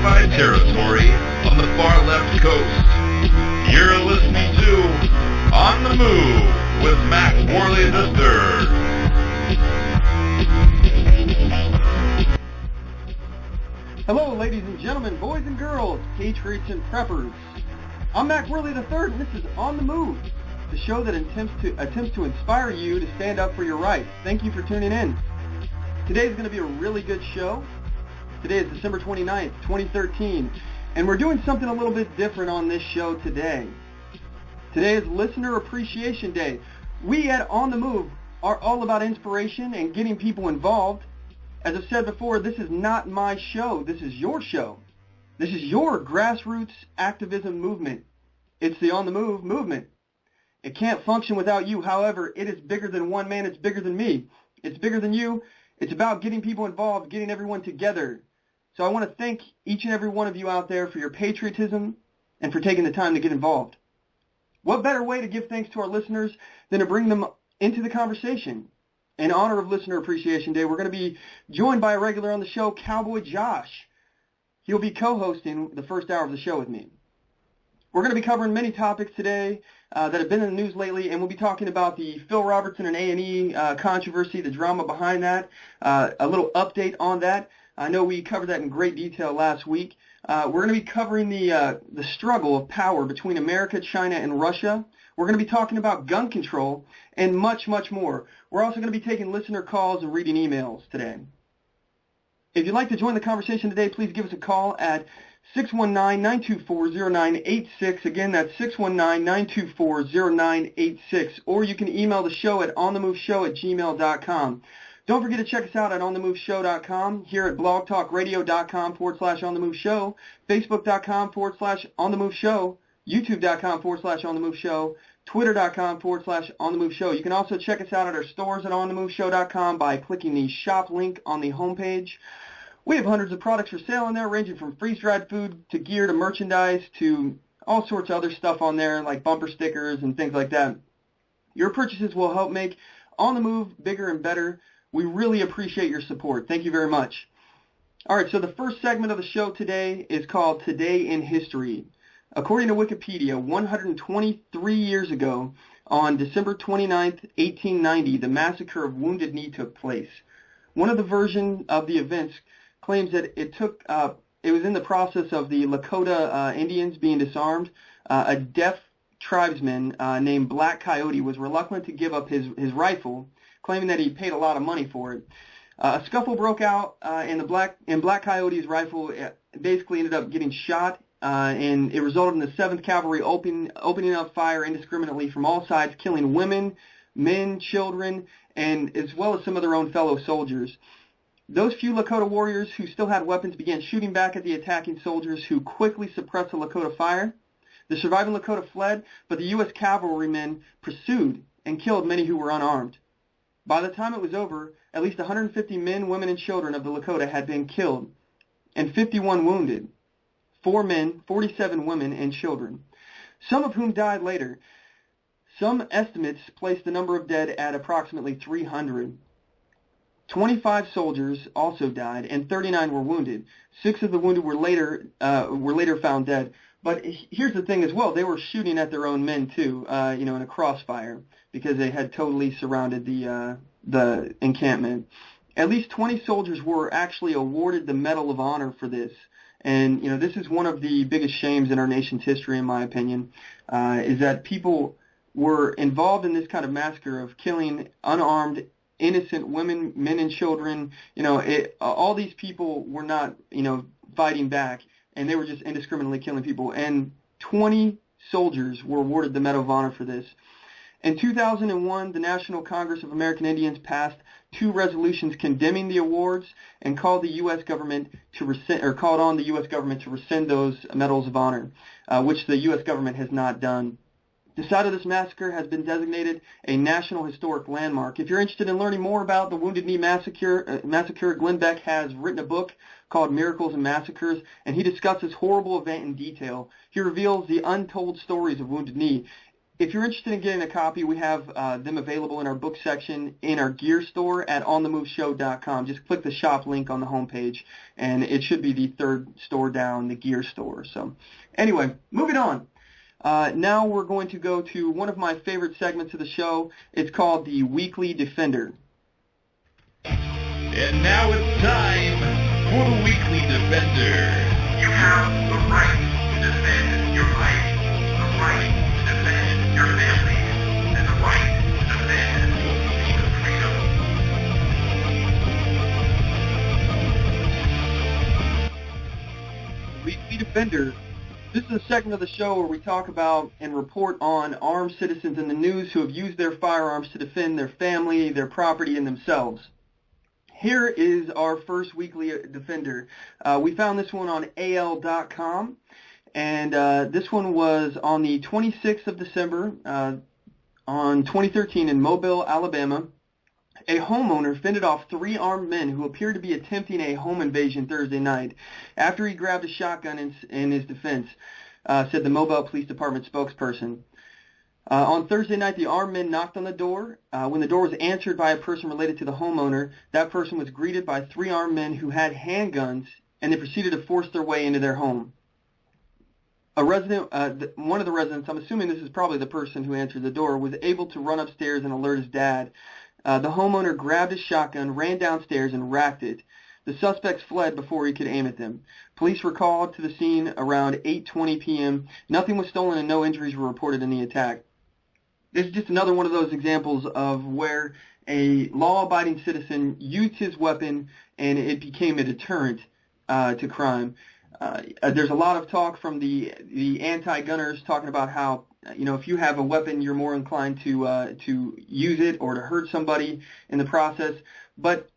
unoccupied territory on the far left coast. You're listening to On the Move with Mack, Worley III. Hello, ladies and gentlemen, boys and girls, patriots and preppers. I'm Mack, Worley III, and this is On the Move, the show that attempts to inspire you to stand up for your rights. Thank you for tuning in. Today is going to be a really good show. Today is December 29th, 2013, and we're doing something a little bit different on this show today. Today is Listener Appreciation Day. We at On the Move are all about inspiration and getting people involved. As I've said before, this is not my show. This is your show. This is your grassroots activism movement. It's the On the Move movement. It can't function without you. However, it is bigger than one man. It's bigger than me. It's bigger than you. It's about getting people involved, getting everyone together. So I want to thank each and every one of you out there for your patriotism and for taking the time to get involved. What better way to give thanks to our listeners than to bring them into the conversation? In honor of Listener Appreciation Day, we're going to be joined by a regular on the show, Cowboy Josh. He'll be co-hosting the first hour of the show with me. We're going to be covering many topics today that have been in the news lately, and we'll be talking about the Phil Robertson and A&E controversy, the drama behind that, a little update on that. I know we covered that in great detail last week. We're going to be covering the struggle of power between America, China, and Russia. We're going to be talking about gun control and much, much more. We're also going to be taking listener calls and reading emails today. If you'd like to join the conversation today, please give us a call at 619-924-0986. Again, that's 619-924-0986. Or you can email the show at onthemoveshow@gmail.com. Don't forget to check us out at onthemoveshow.com, here at blogtalkradio.com/onthemoveshow, facebook.com/onthemoveshow, youtube.com/onthemoveshow, twitter.com/onthemoveshow. You can also check us out at our stores at onthemoveshow.com by clicking the shop link on the homepage. We have hundreds of products for sale on there, ranging from freeze-dried food to gear to merchandise to all sorts of other stuff on there, like bumper stickers and things like that. Your purchases will help make On the Move bigger and better. We really appreciate your support. Thank you very much. All right, so the first segment of the show today is called Today in History. According to Wikipedia, 123 years ago, on December 29th, 1890, the massacre of Wounded Knee took place. One of the versions of the events claims that it was in the process of the Lakota Indians being disarmed. A deaf tribesman named Black Coyote was reluctant to give up his rifle, claiming that he paid a lot of money for it. A scuffle broke out, and Black Coyote's rifle basically ended up getting shot, and it resulted in the 7th Cavalry opening up fire indiscriminately from all sides, killing women, men, children, and as well as some of their own fellow soldiers. Those few Lakota warriors who still had weapons began shooting back at the attacking soldiers, who quickly suppressed the Lakota fire. The surviving Lakota fled, but the U.S. cavalrymen pursued and killed many who were unarmed. By the time it was over, at least 150 men, women, and children of the Lakota had been killed, and 51 wounded, 4 men, 47 women, and children, some of whom died later. Some estimates place the number of dead at approximately 300. 25 soldiers also died, and 39 were wounded. 6 of the wounded were later found dead. But here's the thing as well: they were shooting at their own men too, in a crossfire, because they had totally surrounded the encampment. At least 20 soldiers were actually awarded the Medal of Honor for this. And this is one of the biggest shames in our nation's history, in my opinion, is that people were involved in this kind of massacre of killing unarmed, innocent women, men, and children. All these people were not, fighting back, and they were just indiscriminately killing people. And 20 soldiers were awarded the Medal of Honor for this. In 2001, the National Congress of American Indians passed 2 resolutions condemning the awards and called on the U.S. government to rescind those Medals of Honor, which the U.S. government has not done. The site of this massacre has been designated a National Historic Landmark. If you're interested in learning more about the Wounded Knee Massacre, Glenn Beck has written a book called Miracles and Massacres, and he discusses horrible event in detail. He reveals the untold stories of Wounded Knee. if you're interested in getting a copy, we have them available in our book section in our gear store at OnTheMoveShow.com. Just click the shop link on the homepage, and it should be the third store down, the gear store. So anyway, moving on. Now we're going to go to one of my favorite segments of the show. It's called the Weekly Defender. And now it's time for the Weekly Defender. You have the right to defend your life, the right to defend your family, and the right to defend your freedom. Weekly Defender. This is a segment of the show where we talk about and report on armed citizens in the news who have used their firearms to defend their family, their property, and themselves. Here is our first Weekly Defender. We found this one on AL.com, and this one was on the 26th of December on 2013 in Mobile, Alabama. A homeowner fended off 3 armed men who appeared to be attempting a home invasion Thursday night after he grabbed a shotgun in his defense, said the Mobile Police Department spokesperson. On Thursday night, the armed men knocked on the door. When the door was answered by a person related to the homeowner, that person was greeted by 3 armed men who had handguns, and they proceeded to force their way into their home. A resident, one of the residents, I'm assuming this is probably the person who answered the door, was able to run upstairs and alert his dad. The homeowner grabbed his shotgun, ran downstairs, and racked it. The suspects fled before he could aim at them. Police were called to the scene around 8:20 p.m. Nothing was stolen and no injuries were reported in the attack. This is just another one of those examples of where a law-abiding citizen used his weapon and it became a deterrent to crime. There's a lot of talk from the anti-gunners talking about how, if you have a weapon, you're more inclined to use it or to hurt somebody in the process. But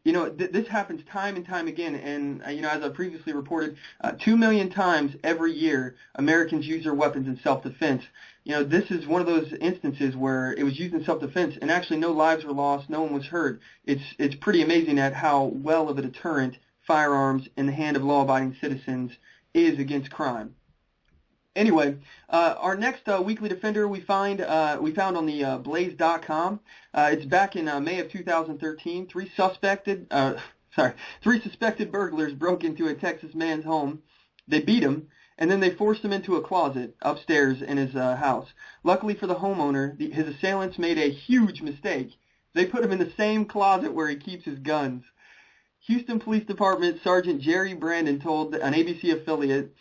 this happens time and time again, and as I previously reported, 2 million times every year Americans use their weapons in self-defense. This is one of those instances where it was used in self-defense, and actually no lives were lost, no one was hurt. It's pretty amazing at how well of a deterrent firearms in the hand of law-abiding citizens is against crime. Anyway, our next Weekly Defender we found on the Blaze.com. It's back in May of 2013. Three suspected burglars broke into a Texas man's home. They beat him, and then they forced him into a closet upstairs in his house. Luckily for the homeowner, his assailants made a huge mistake. They put him in the same closet where he keeps his guns. Houston Police Department Sergeant Jerry Brandon told an ABC affiliate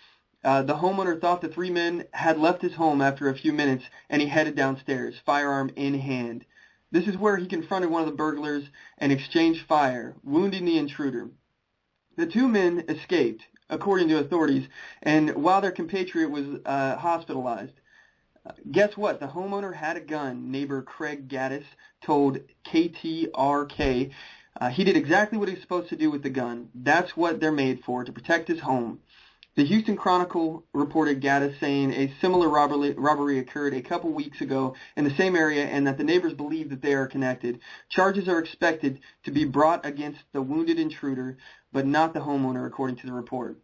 the homeowner thought the 3 men had left his home after a few minutes, and he headed downstairs, firearm in hand. This is where he confronted one of the burglars and exchanged fire, wounding the intruder. The 2 men escaped, according to authorities, and while their compatriot was hospitalized. Guess what? The homeowner had a gun, neighbor Craig Gaddis told KTRK. He did exactly what he was supposed to do with the gun. That's what they're made for, to protect his home. The Houston Chronicle reported Gaddis saying a similar robbery occurred a couple weeks ago in the same area and that the neighbors believe that they are connected. Charges are expected to be brought against the wounded intruder, but not the homeowner, according to the report.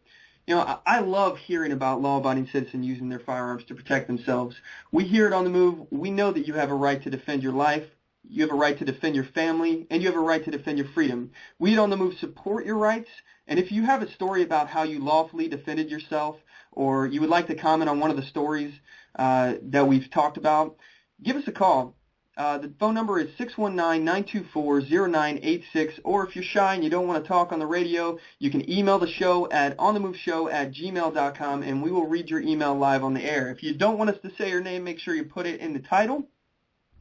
I love hearing about law-abiding citizens using their firearms to protect themselves. We hear it on the move. We know that you have a right to defend your life, you have a right to defend your family, and you have a right to defend your freedom. We at On the Move support your rights, and if you have a story about how you lawfully defended yourself, or you would like to comment on one of the stories that we've talked about, give us a call. The phone number is 619-924-0986, or if you're shy and you don't want to talk on the radio, you can email the show at onthemoveshow@gmail.com, and we will read your email live on the air. If you don't want us to say your name, make sure you put it in the title,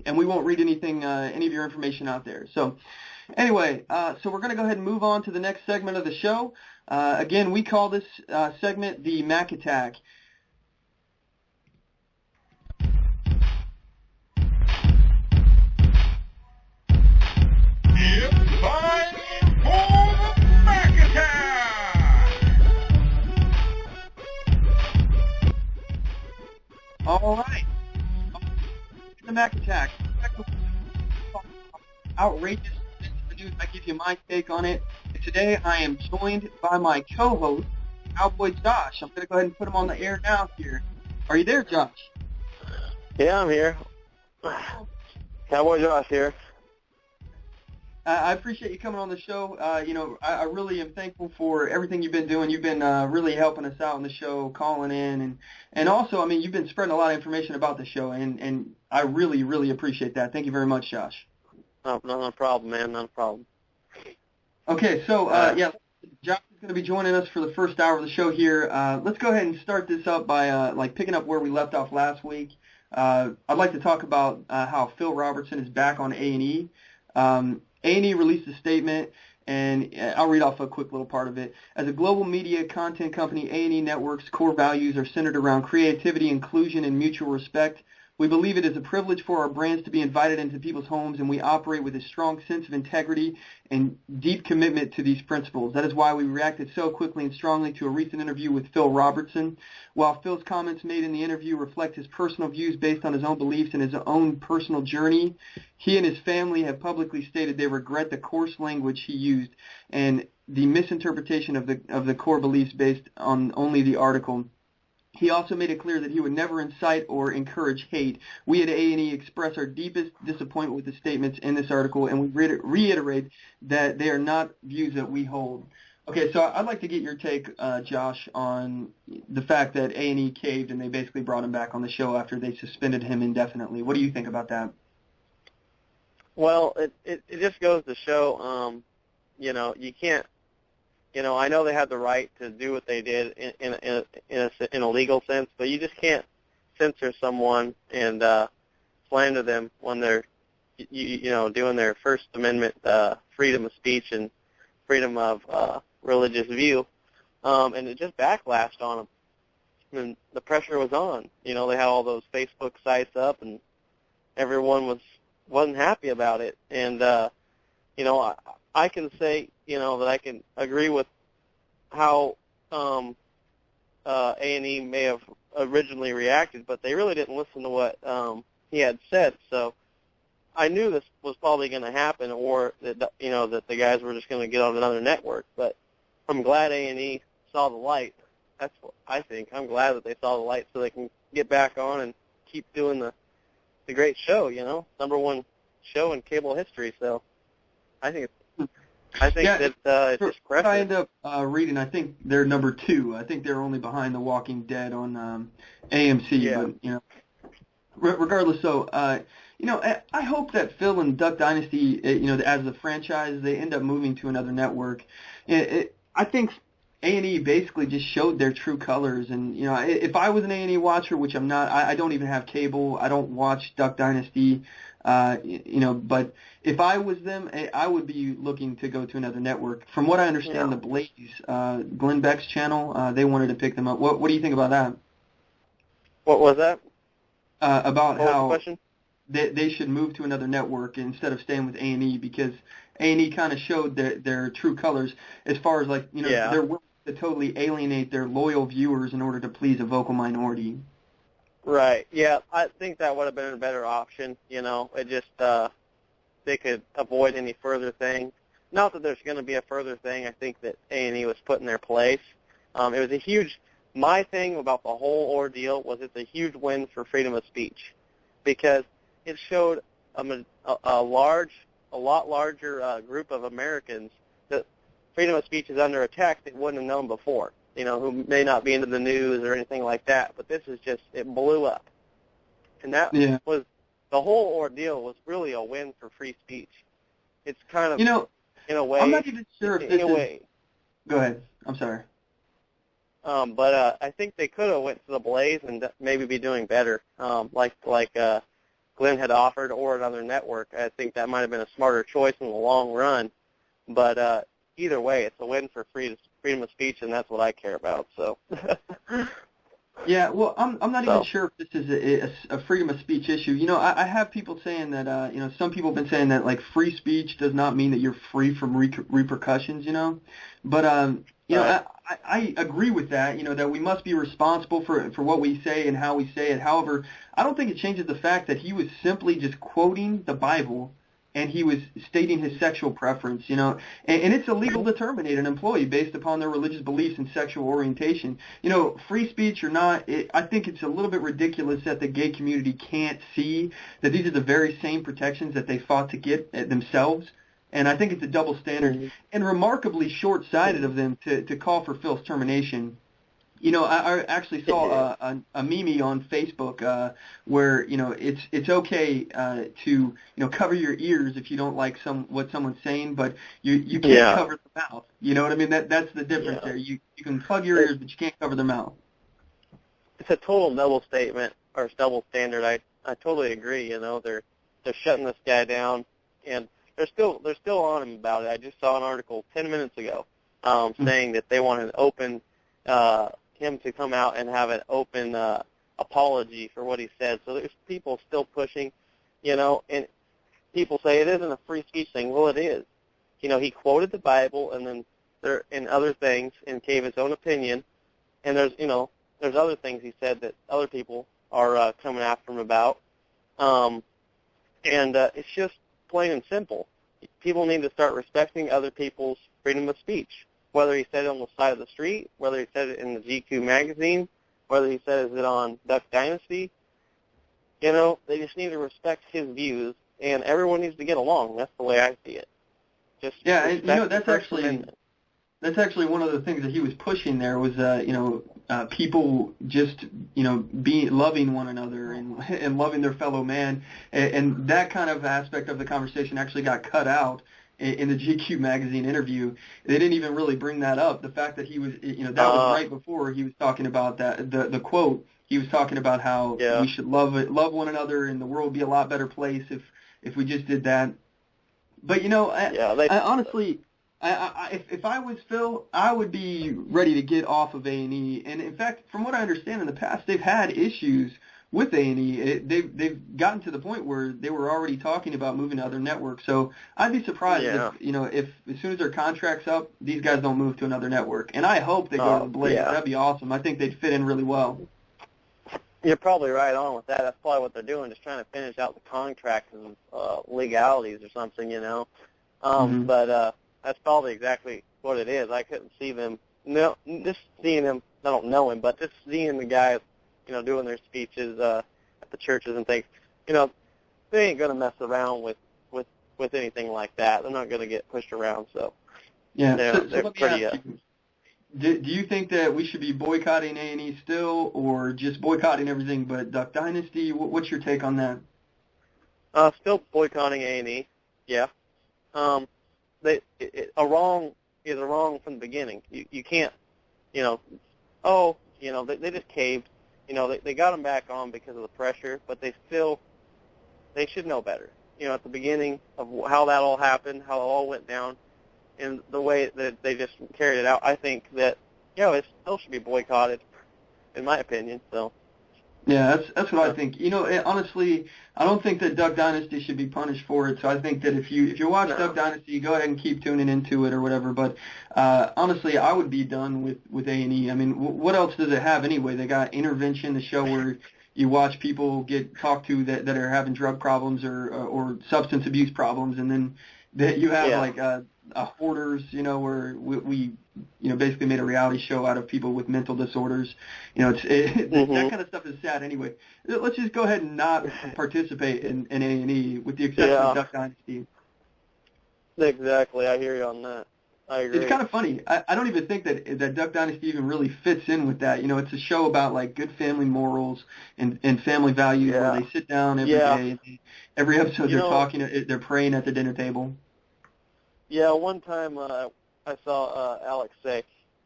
and we won't read anything, any of your information out there. So anyway, so we're going to go ahead and move on to the next segment of the show. Again, we call this segment the Mack Attack. It's time for the Mack Attack! All right. The Mack Attack. Outrageous news. I give you my take on it. And today I am joined by my co-host, Cowboy Josh. I'm going to go ahead and put him on the air now here. Are you there, Josh? Yeah, I'm here. Cowboy Josh here. I appreciate you coming on the show. I really am thankful for everything you've been doing. You've been really helping us out on the show, calling in, and also, I mean, you've been spreading a lot of information about the show, and I really, really appreciate that. Thank you very much, Josh. No, not a problem, man. Not a problem. Okay, so, Josh is going to be joining us for the first hour of the show here. Let's go ahead and start this up by, picking up where we left off last week. I'd like to talk about how Phil Robertson is back on A&E. A&E released a statement, and I'll read off a quick little part of it. As a global media content company, A&E Network's core values are centered around creativity, inclusion, and mutual respect. We believe it is a privilege for our brands to be invited into people's homes, and we operate with a strong sense of integrity and deep commitment to these principles. That is why we reacted so quickly and strongly to a recent interview with Phil Robertson. While Phil's comments made in the interview reflect his personal views based on his own beliefs and his own personal journey, he and his family have publicly stated they regret the coarse language he used and the misinterpretation of the core beliefs based on only the article. He also made it clear that he would never incite or encourage hate. We at A&E express our deepest disappointment with the statements in this article, and we reiterate that they are not views that we hold. Okay, so I'd like to get your take, Josh, on the fact that A&E caved and they basically brought him back on the show after they suspended him indefinitely. What do you think about that? Well, it just goes to show, you can't. I know they had the right to do what they did in a legal sense, but you just can't censor someone and slander them when they're, doing their First Amendment freedom of speech and freedom of religious view, and it just backlashed on them. And the pressure was on. They had all those Facebook sites up, and everyone wasn't happy about it. And I can say, that I can agree with how A&E may have originally reacted, but they really didn't listen to what he had said. So I knew this was probably going to happen, or that that the guys were just going to get on another network. But I'm glad A&E saw the light. That's what I think. I'm glad that they saw the light so they can get back on and keep doing the great show. Number one show in cable history. So I think that it's just correct. I end up reading, I think they're number 2. I think they're only behind The Walking Dead on AMC. Yeah. But, regardless, so, I hope that Phil and Duck Dynasty, as a franchise, they end up moving to another network. I think A&E basically just showed their true colors. And, if I was an A&E watcher, which I'm not, I don't even have cable. I don't watch Duck Dynasty. But if I was them, I would be looking to go to another network. From what I understand, the Blaze, Glenn Beck's channel, they wanted to pick them up. What do you think about that? What was that? About what how was the question? They should move to another network instead of staying with A&E, because A&E kind of showed their true colors as far as they're willing to totally alienate their loyal viewers in order to please a vocal minority. Right. Yeah, I think that would have been a better option. It just they could avoid any further thing. Not that there's going to be a further thing. I think that A&E was put in their place. It was a huge. My thing about the whole ordeal was it's a huge win for freedom of speech, because it showed a lot larger group of Americans that freedom of speech is under attack that wouldn't have known before. Who may not be into the news or anything like that, but this is just, it blew up. And that was, the whole ordeal was really a win for free speech. It's kind of, in a way. I'm not even sure if this is... Go ahead. I'm sorry. But I think they could have went to the Blaze and maybe be doing better, like Glenn had offered, or another network. I think that might have been a smarter choice in the long run. But either way, it's a win for freedom of speech, and that's what I care about. So. Yeah, well, I'm not even sure if this is a freedom of speech issue. I have people saying that, some people have been saying that, free speech does not mean that you're free from repercussions, But, I agree with that, that we must be responsible for what we say and how we say it. However, I don't think it changes the fact that he was simply just quoting the Bible and he was stating his sexual preference, and it's illegal to terminate an employee based upon their religious beliefs and sexual orientation. Free speech or not, I think it's a little bit ridiculous that the gay community can't see that these are the very same protections that they fought to get themselves. And I think it's a double standard and remarkably short-sighted of them to call for Phil's termination. I actually saw a meme on Facebook where it's okay to cover your ears if you don't like what someone's saying, but you can't cover the mouth. You know what I mean? That's the difference there. You can plug your ears, but you can't cover their mouth. It's a total double statement or double standard. I totally agree. They're shutting this guy down, and they're still on him about it. I just saw an article 10 minutes ago saying that they want an open him to come out and have an open apology for what he said. So there's people still pushing, and people say it isn't a free speech thing. Well, it is. He quoted the Bible and then there in other things and gave his own opinion. And there's other things he said that other people are coming after him about. And it's just plain and simple. People need to start respecting other people's freedom of speech. Whether he said it on the side of the street, whether he said it in the GQ magazine, whether he says it on Duck Dynasty, they just need to respect his views, and everyone needs to get along. That's the way I see it. That's actually one of the things that he was pushing there was, people just, loving one another and loving their fellow man, and that kind of aspect of the conversation actually got cut out in the GQ magazine interview. They didn't even really bring that up. The fact that he was, that was right before he was talking about that, the quote, he was talking about how we should love one another and the world would be a lot better place if we just did that. But, I honestly, if I was Phil, I would be ready to get off of A&E. And in fact, from what I understand in the past, they've had issues with A&E. They've gotten to the point where they were already talking about moving to other networks. So I'd be surprised if as soon as their contract's up, these guys don't move to another network. And I hope they go to the Blaze. That'd be awesome. I think they'd fit in really well. You're probably right on with that. That's probably what they're doing, just trying to finish out the contracts and legalities or something, But that's probably exactly what it is. I couldn't see them. No, just seeing them. I don't know him, but just seeing the guys, doing their speeches at the churches and things. They ain't gonna mess around with anything like that. They're not gonna get pushed around. So they're pretty. Do you think that we should be boycotting A&E still, or just boycotting everything but Duck Dynasty? What's your take on that? Still boycotting A&E. Yeah. A wrong is a wrong from the beginning. You can't, they just caved. They got them back on because of the pressure, but they should know better. At the beginning of how that all happened, how it all went down, and the way that they just carried it out, I think that, it still should be boycotted, in my opinion. So. Yeah, that's what I think. Honestly, I don't think that Duck Dynasty should be punished for it. So I think that if you watch Duck Dynasty, go ahead and keep tuning into it or whatever. But honestly, I would be done with A&E. I mean, what else does it have anyway? They got Intervention, the show where you watch people get talked to that are having drug problems or substance abuse problems, and then that you have Hoarders, where we basically made a reality show out of people with mental disorders. That kind of stuff is sad anyway. Let's just go ahead and not participate in A&E with the exception of Duck Dynasty. Exactly. I hear you on that. I agree. It's kind of funny. I don't even think that Duck Dynasty even really fits in with that. It's a show about good family morals and family values where they sit down every day. Every episode they're praying at the dinner table. Yeah, one time I saw Alex say,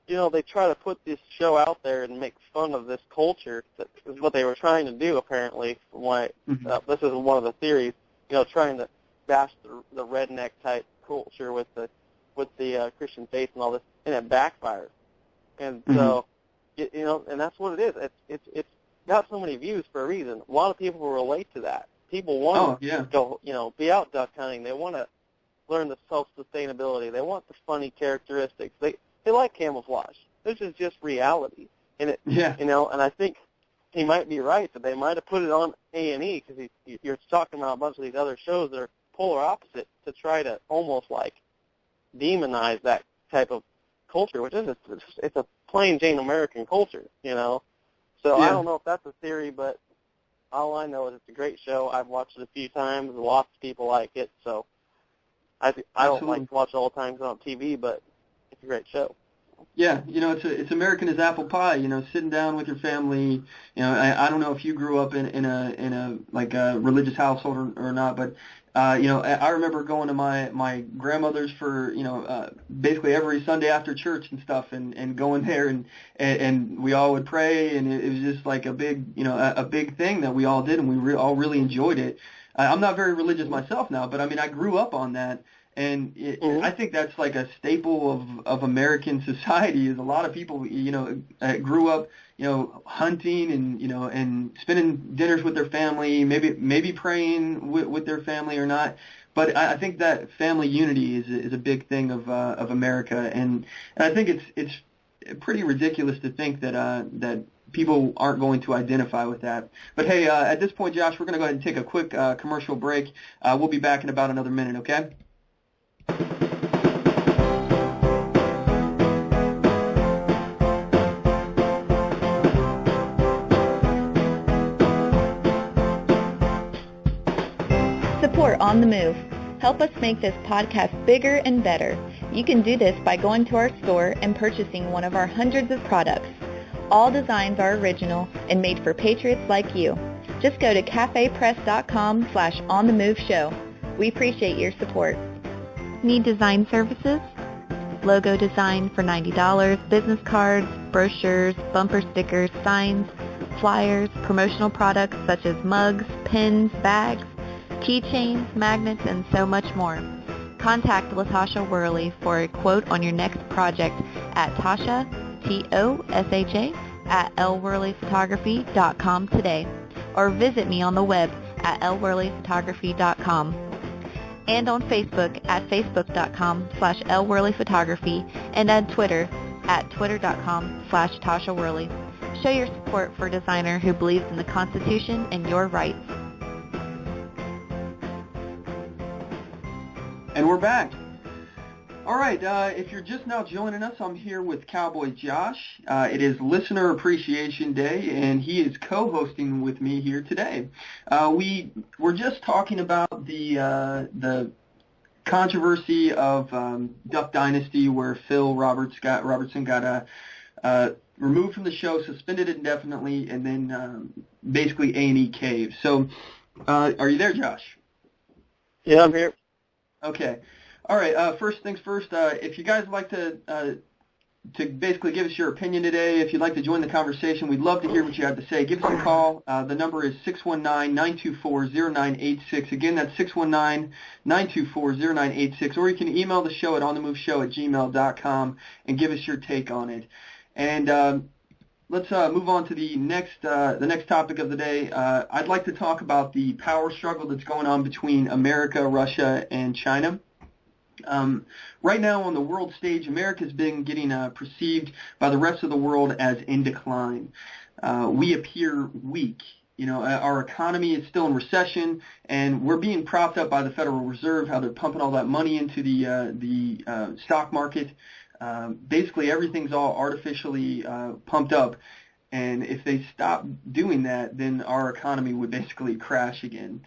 they try to put this show out there and make fun of this culture. That is what they were trying to do, apparently. From this is one of the theories, trying to bash the redneck type culture with the Christian faith and all this, and it backfires. And so, and that's what it is. It's got so many views for a reason. A lot of people will relate to that. People want to go, be out duck hunting. They want to learn the self-sustainability. They want the funny characteristics. They like camouflage. This is just reality. And and I think he might be right that they might have put it on A&E because you're talking about a bunch of these other shows that are polar opposite to try to almost like demonize that type of culture, which is it's a plain Jane American culture, you know. So Yeah. I don't know if that's a theory, but all I know is it's a great show. I've watched it a few times. Lots of people like it, so I don't like to watch it all the time on TV, but it's a great show. Yeah, you know, it's American as apple pie. You know, sitting down with your family. You know, I don't know if you grew up in a like a religious household or not, but you know, I remember going to my grandmother's for basically every Sunday after church and stuff, and going there and we all would pray, and it was just like a big a big thing that we all did, and we all really enjoyed it. I'm not very religious myself now, but I mean, I grew up on that. And I think that's like a staple of American society. Is a lot of people, grew up, hunting and spending dinners with their family, maybe praying with their family or not. But I think that family unity is a big thing of America, and I think it's pretty ridiculous to think that people aren't going to identify with that. But hey, at this point, Josh, we're going to go ahead and take a quick commercial break. We'll be back in about another minute. Okay. Support On The Move. Help us make this podcast bigger and better. You can do this by going to our store and purchasing one of our hundreds of products. All designs are original and made for patriots like you. Just go to cafepress.com/onthemoveshow. We appreciate your support. Need design services? Logo design for $90, business cards, brochures, bumper stickers, signs, flyers, promotional products such as mugs, pins, bags, keychains, magnets, and so much more. Contact LaTasha Worley for a quote on your next project at Tasha, Tosha, at lworleyphotography.com today, or visit me on the web at lworleyphotography.com. And on Facebook at facebook.com/lworleyphotography, and on Twitter at twitter.com/Tasha Worley. Show your support for a designer who believes in the Constitution and your rights. And we're back. All right, if you're just now joining us, I'm here with Cowboy Josh. It is Listener Appreciation Day, and he is co-hosting with me here today. We were just talking about the controversy of Duck Dynasty, where Phil Robertson got removed from the show, suspended indefinitely, and then basically A&E caved. So, are you there, Josh? Yeah, I'm here. Okay. All right. First things first. If you guys would like to basically give us your opinion today, if you'd like to join the conversation, we'd love to hear what you have to say. Give us a call. The number is 619-924-0986. Again, that's 619-924-0986. Or you can email the show at onthemoveshow@gmail.com and give us your take on it. And let's move on to the next topic of the day. I'd like to talk about the power struggle that's going on between America, Russia, and China. Right now on the world stage, America's been getting perceived by the rest of the world as in decline. We appear weak. Our economy is still in recession, and we're being propped up by the Federal Reserve, how they're pumping all that money into the stock market. Basically, everything's all artificially pumped up, and if they stop doing that, then our economy would basically crash again.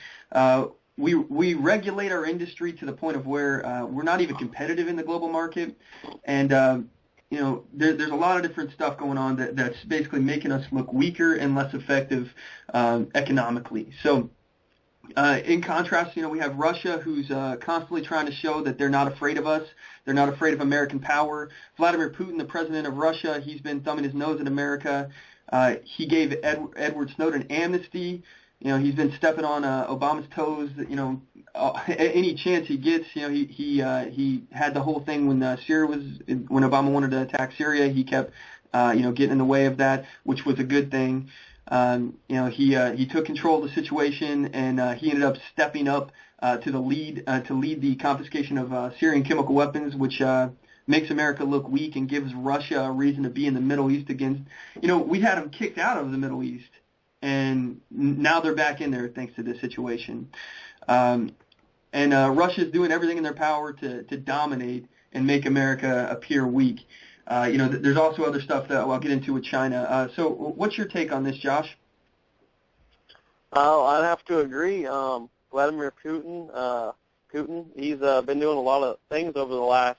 We regulate our industry to the point of where we're not even competitive in the global market, and there's a lot of different stuff going on that's basically making us look weaker and less effective economically. So in contrast, we have Russia, who's constantly trying to show that they're not afraid of us. They're not afraid of American power. Vladimir Putin, the president of Russia, he's been thumbing his nose at America. He gave Edward Snowden amnesty. He's been stepping on Obama's toes. Any chance he gets, he had the whole thing when when Obama wanted to attack Syria. He kept, getting in the way of that, which was a good thing. He took control of the situation, and he ended up stepping up to lead the confiscation of Syrian chemical weapons, which makes America look weak and gives Russia a reason to be in the Middle East again. We had them kicked out of the Middle East, and now they're back in there thanks to this situation. And And Russia's doing everything in their power to dominate and make America appear weak. There's also other stuff that I'll get into with China. So what's your take on this, Josh? I'd have to agree. Vladimir Putin, he's been doing a lot of things over at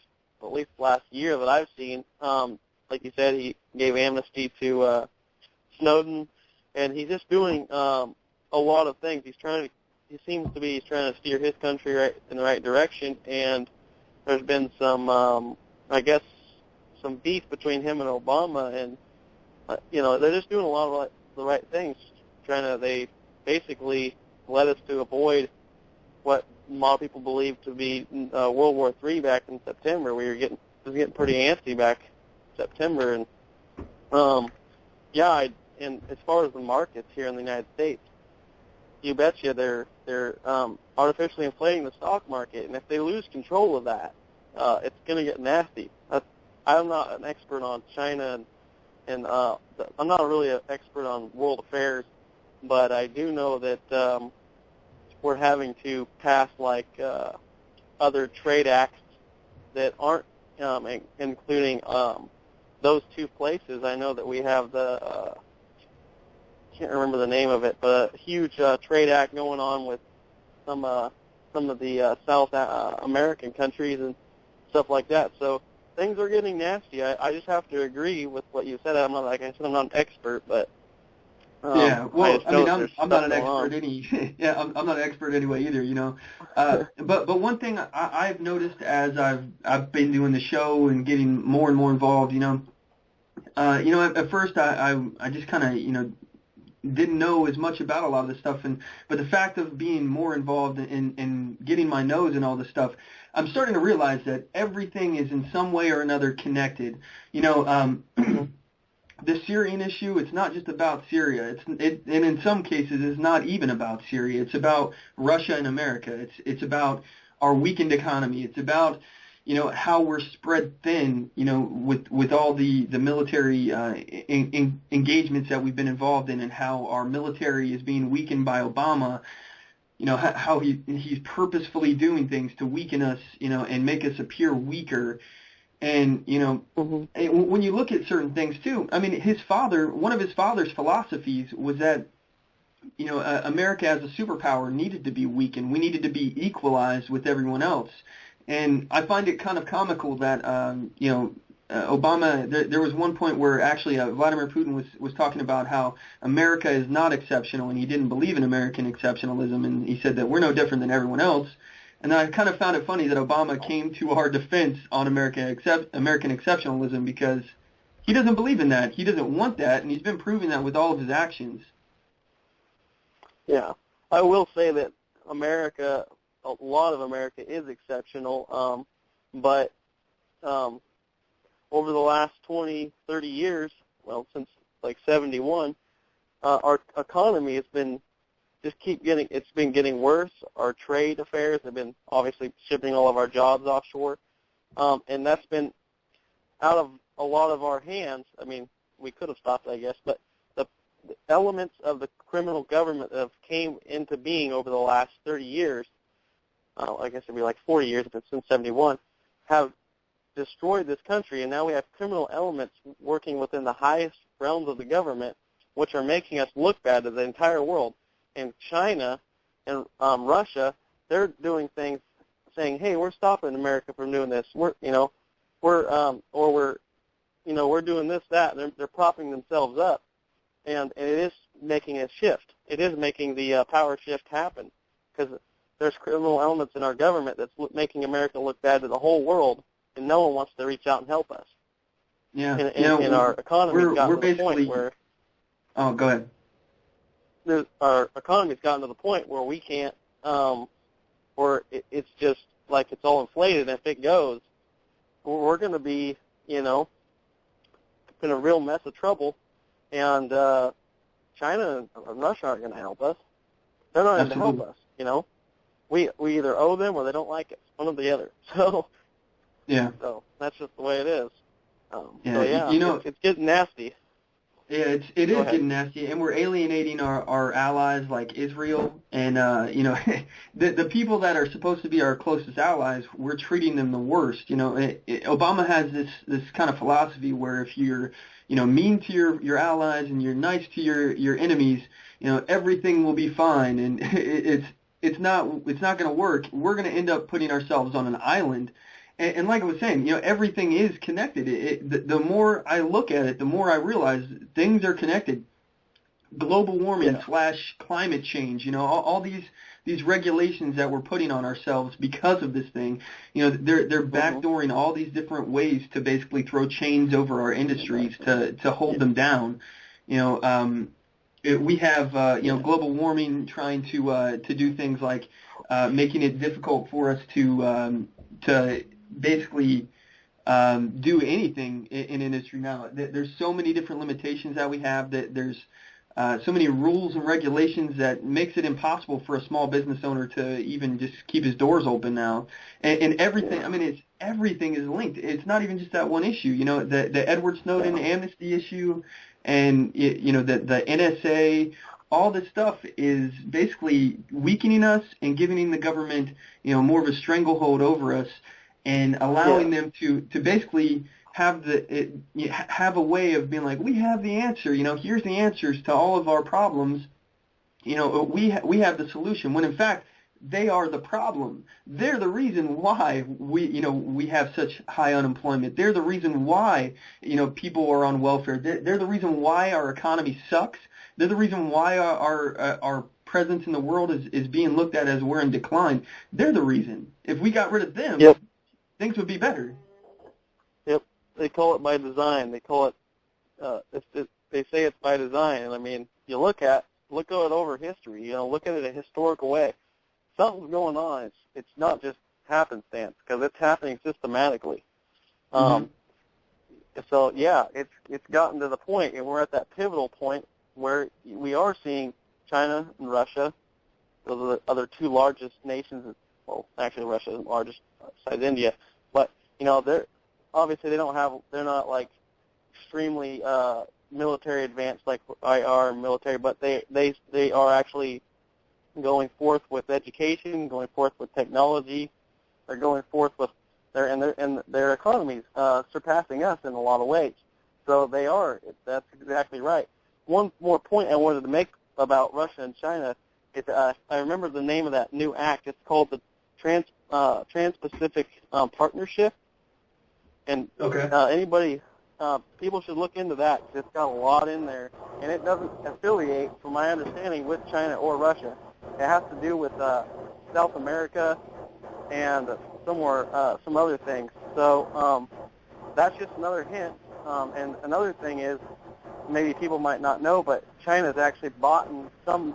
least the last year that I've seen. Like you said, he gave amnesty to Snowden, and he's just doing a lot of things. He seems to be trying to steer his country in the right direction, and there's been some, some beef between him and Obama, and they're just doing a lot of the right things. They basically led us to avoid what a lot of people believe to be World War III back in September. It was getting pretty antsy back in September, and and as far as the markets here in the United States, you betcha they're artificially inflating the stock market, and if they lose control of that, it's going to get nasty. I'm not an expert on China, and I'm not really an expert on world affairs, but I do know that we're having to pass other trade acts that aren't including those two places. I know that we have the can't remember the name of it, but a huge trade act going on with some of the South American countries and stuff like that. So things are getting nasty. I just have to agree with what you said. I'm not an expert, but I'm not an expert I'm not an expert anyway either. But one thing I've noticed as I've been doing the show and getting more and more involved, at first I just kind of didn't know as much about a lot of this stuff, but the fact of being more involved in getting my nose in all this stuff, I'm starting to realize that everything is in some way or another connected. The Syrian issue, it's not just about Syria. And in some cases, it's not even about Syria. It's about Russia and America. It's about our weakened economy. It's about how we're spread thin, with all the military engagements that we've been involved in, and how our military is being weakened by Obama. How he's purposefully doing things to weaken us, and make us appear weaker. And, when you look at certain things too, I mean, one of his father's philosophies was that, America as a superpower needed to be weakened. We needed to be equalized with everyone else. And I find it kind of comical that, Obama, there was one point where actually Vladimir Putin was talking about how America is not exceptional, and he didn't believe in American exceptionalism, and he said that we're no different than everyone else. And I kind of found it funny that Obama came to our defense on American exceptionalism, because he doesn't believe in that. He doesn't want that, and he's been proving that with all of his actions. Yeah. I will say that a lot of America is exceptional, but over the last 20, 30 years, since 71, our economy has been getting worse. Our trade affairs have been obviously shipping all of our jobs offshore, and that's been out of a lot of our hands. I mean, we could have stopped, I guess, but the elements of the criminal government that have came into being over the last 30 years, I guess it'd be 40 years if it's since 71, have destroyed this country, and now we have criminal elements working within the highest realms of the government, which are making us look bad to the entire world. And China and Russia, they're doing things saying, "Hey, we're stopping America from doing this. We're doing this, that." They're propping themselves up, and it is making a shift. It is making the power shift happen, because there's criminal elements in our government that's making America look bad to the whole world, and no one wants to reach out and help us. Yeah. And our economy's gotten to the point where. Oh, go ahead. Our economy's gotten to the point where we can't, where it's just it's all inflated, and if it goes, we're going to be, in a real mess of trouble, and China and Russia aren't going to help us. They're not going to help us, We either owe them or they don't like us, one or the other. So, yeah. So that's just the way it is. It's getting nasty. Yeah, it is getting nasty, and we're alienating our allies like Israel, and the people that are supposed to be our closest allies, we're treating them the worst. Obama has this kind of philosophy where if you're mean to your allies and you're nice to your enemies, everything will be fine, and it's not going to work. We're going to end up putting ourselves on an island. And like I was saying, everything is connected. The more I look at it, the more I realize things are connected. Global warming / climate change, all these regulations that we're putting on ourselves because of this thing, they're backdooring all these different ways to basically throw chains over our industries to hold them down. We have global warming trying to do things like making it difficult for us to basically do anything in industry now. There's so many different limitations that we have, that there's so many rules and regulations that makes it impossible for a small business owner to even just keep his doors open now. And everything, everything is linked. It's not even just that one issue. The Edward Snowden amnesty issue, and the NSA, all this stuff is basically weakening us and giving the government more of a stranglehold over us, and allowing them to basically have a way of being like, we have the answer, here's the answers to all of our problems, we have the solution, when in fact they are the problem. They're the reason why we have such high unemployment. They're the reason why people are on welfare. They're the reason why our economy sucks. They're the reason why our presence in the world is being looked at as we're in decline. They're the reason. If we got rid of them, things would be better. Yep. They call it by design. They call it, they say it's by design. And you look at it over history, look at it in a historical way. Something's going on. It's not just happenstance, because it's happening systematically. So it's gotten to the point, and we're at that pivotal point where we are seeing China and Russia, those are the other two largest nations. Well, actually Russia is the largest besides India, but they're obviously they're not like extremely military advanced like I are military, but they are actually going forth with education, going forth with technology. They're going forth with their economies surpassing us in a lot of ways. So they are. That's exactly right. One more point I wanted to make about Russia and China is I remember the name of that new act. It's called the Trans-Pacific Partnership. And people should look into that, because it's got a lot in there, and it doesn't affiliate, from my understanding, with China or Russia. It has to do with South America and some other things. So that's just another hint. And another thing is, maybe people might not know, but China's actually bought some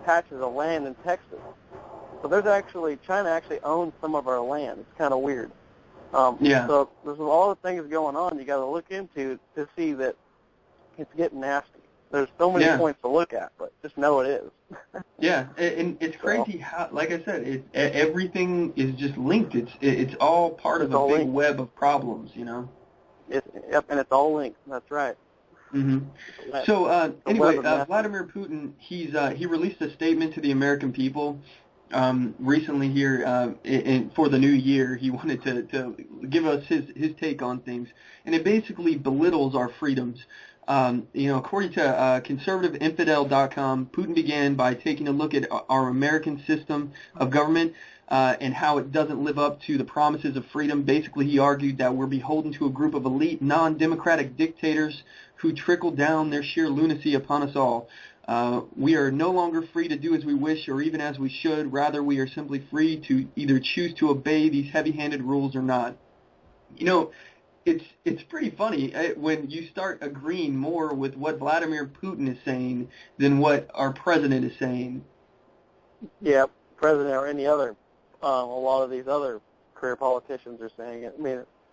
patches of land in Texas. So China actually owns some of our land. It's kind of weird. So there's a lot of things going on you got to look into to see that it's getting nasty. There's so many points to look at, but just know it is. And it's crazy how, like I said, everything is just linked. It's all part of a big web of problems, and it's all linked. That's right. So anyway, Vladimir Putin, he released a statement to the American people recently here for the new year. He wanted to give us his take on things, and it basically belittles our freedoms. According to conservativeinfidel.com, Putin began by taking a look at our American system of government and how it doesn't live up to the promises of freedom. Basically, he argued that we're beholden to a group of elite, non-democratic dictators who trickle down their sheer lunacy upon us all. We are no longer free to do as we wish or even as we should. Rather, we are simply free to either choose to obey these heavy-handed rules or not. It's pretty funny when you start agreeing more with what Vladimir Putin is saying than what our president is saying. Yeah, president or any other, a lot of these other career politicians are saying it.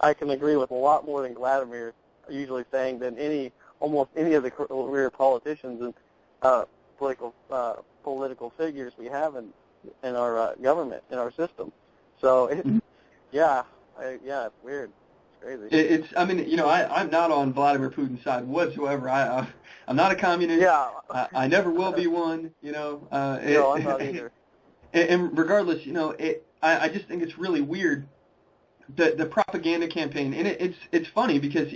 I can agree with a lot more than Vladimir usually saying than almost any of the career politicians and political figures we have in our government, in our system. So, it's weird. crazy. I mean, you know, I'm not on Vladimir Putin's side whatsoever. I'm not a communist. Yeah. I never will be one, you know. No, I'm not either. And regardless, you know, I just think it's really weird, the propaganda campaign. And it's funny because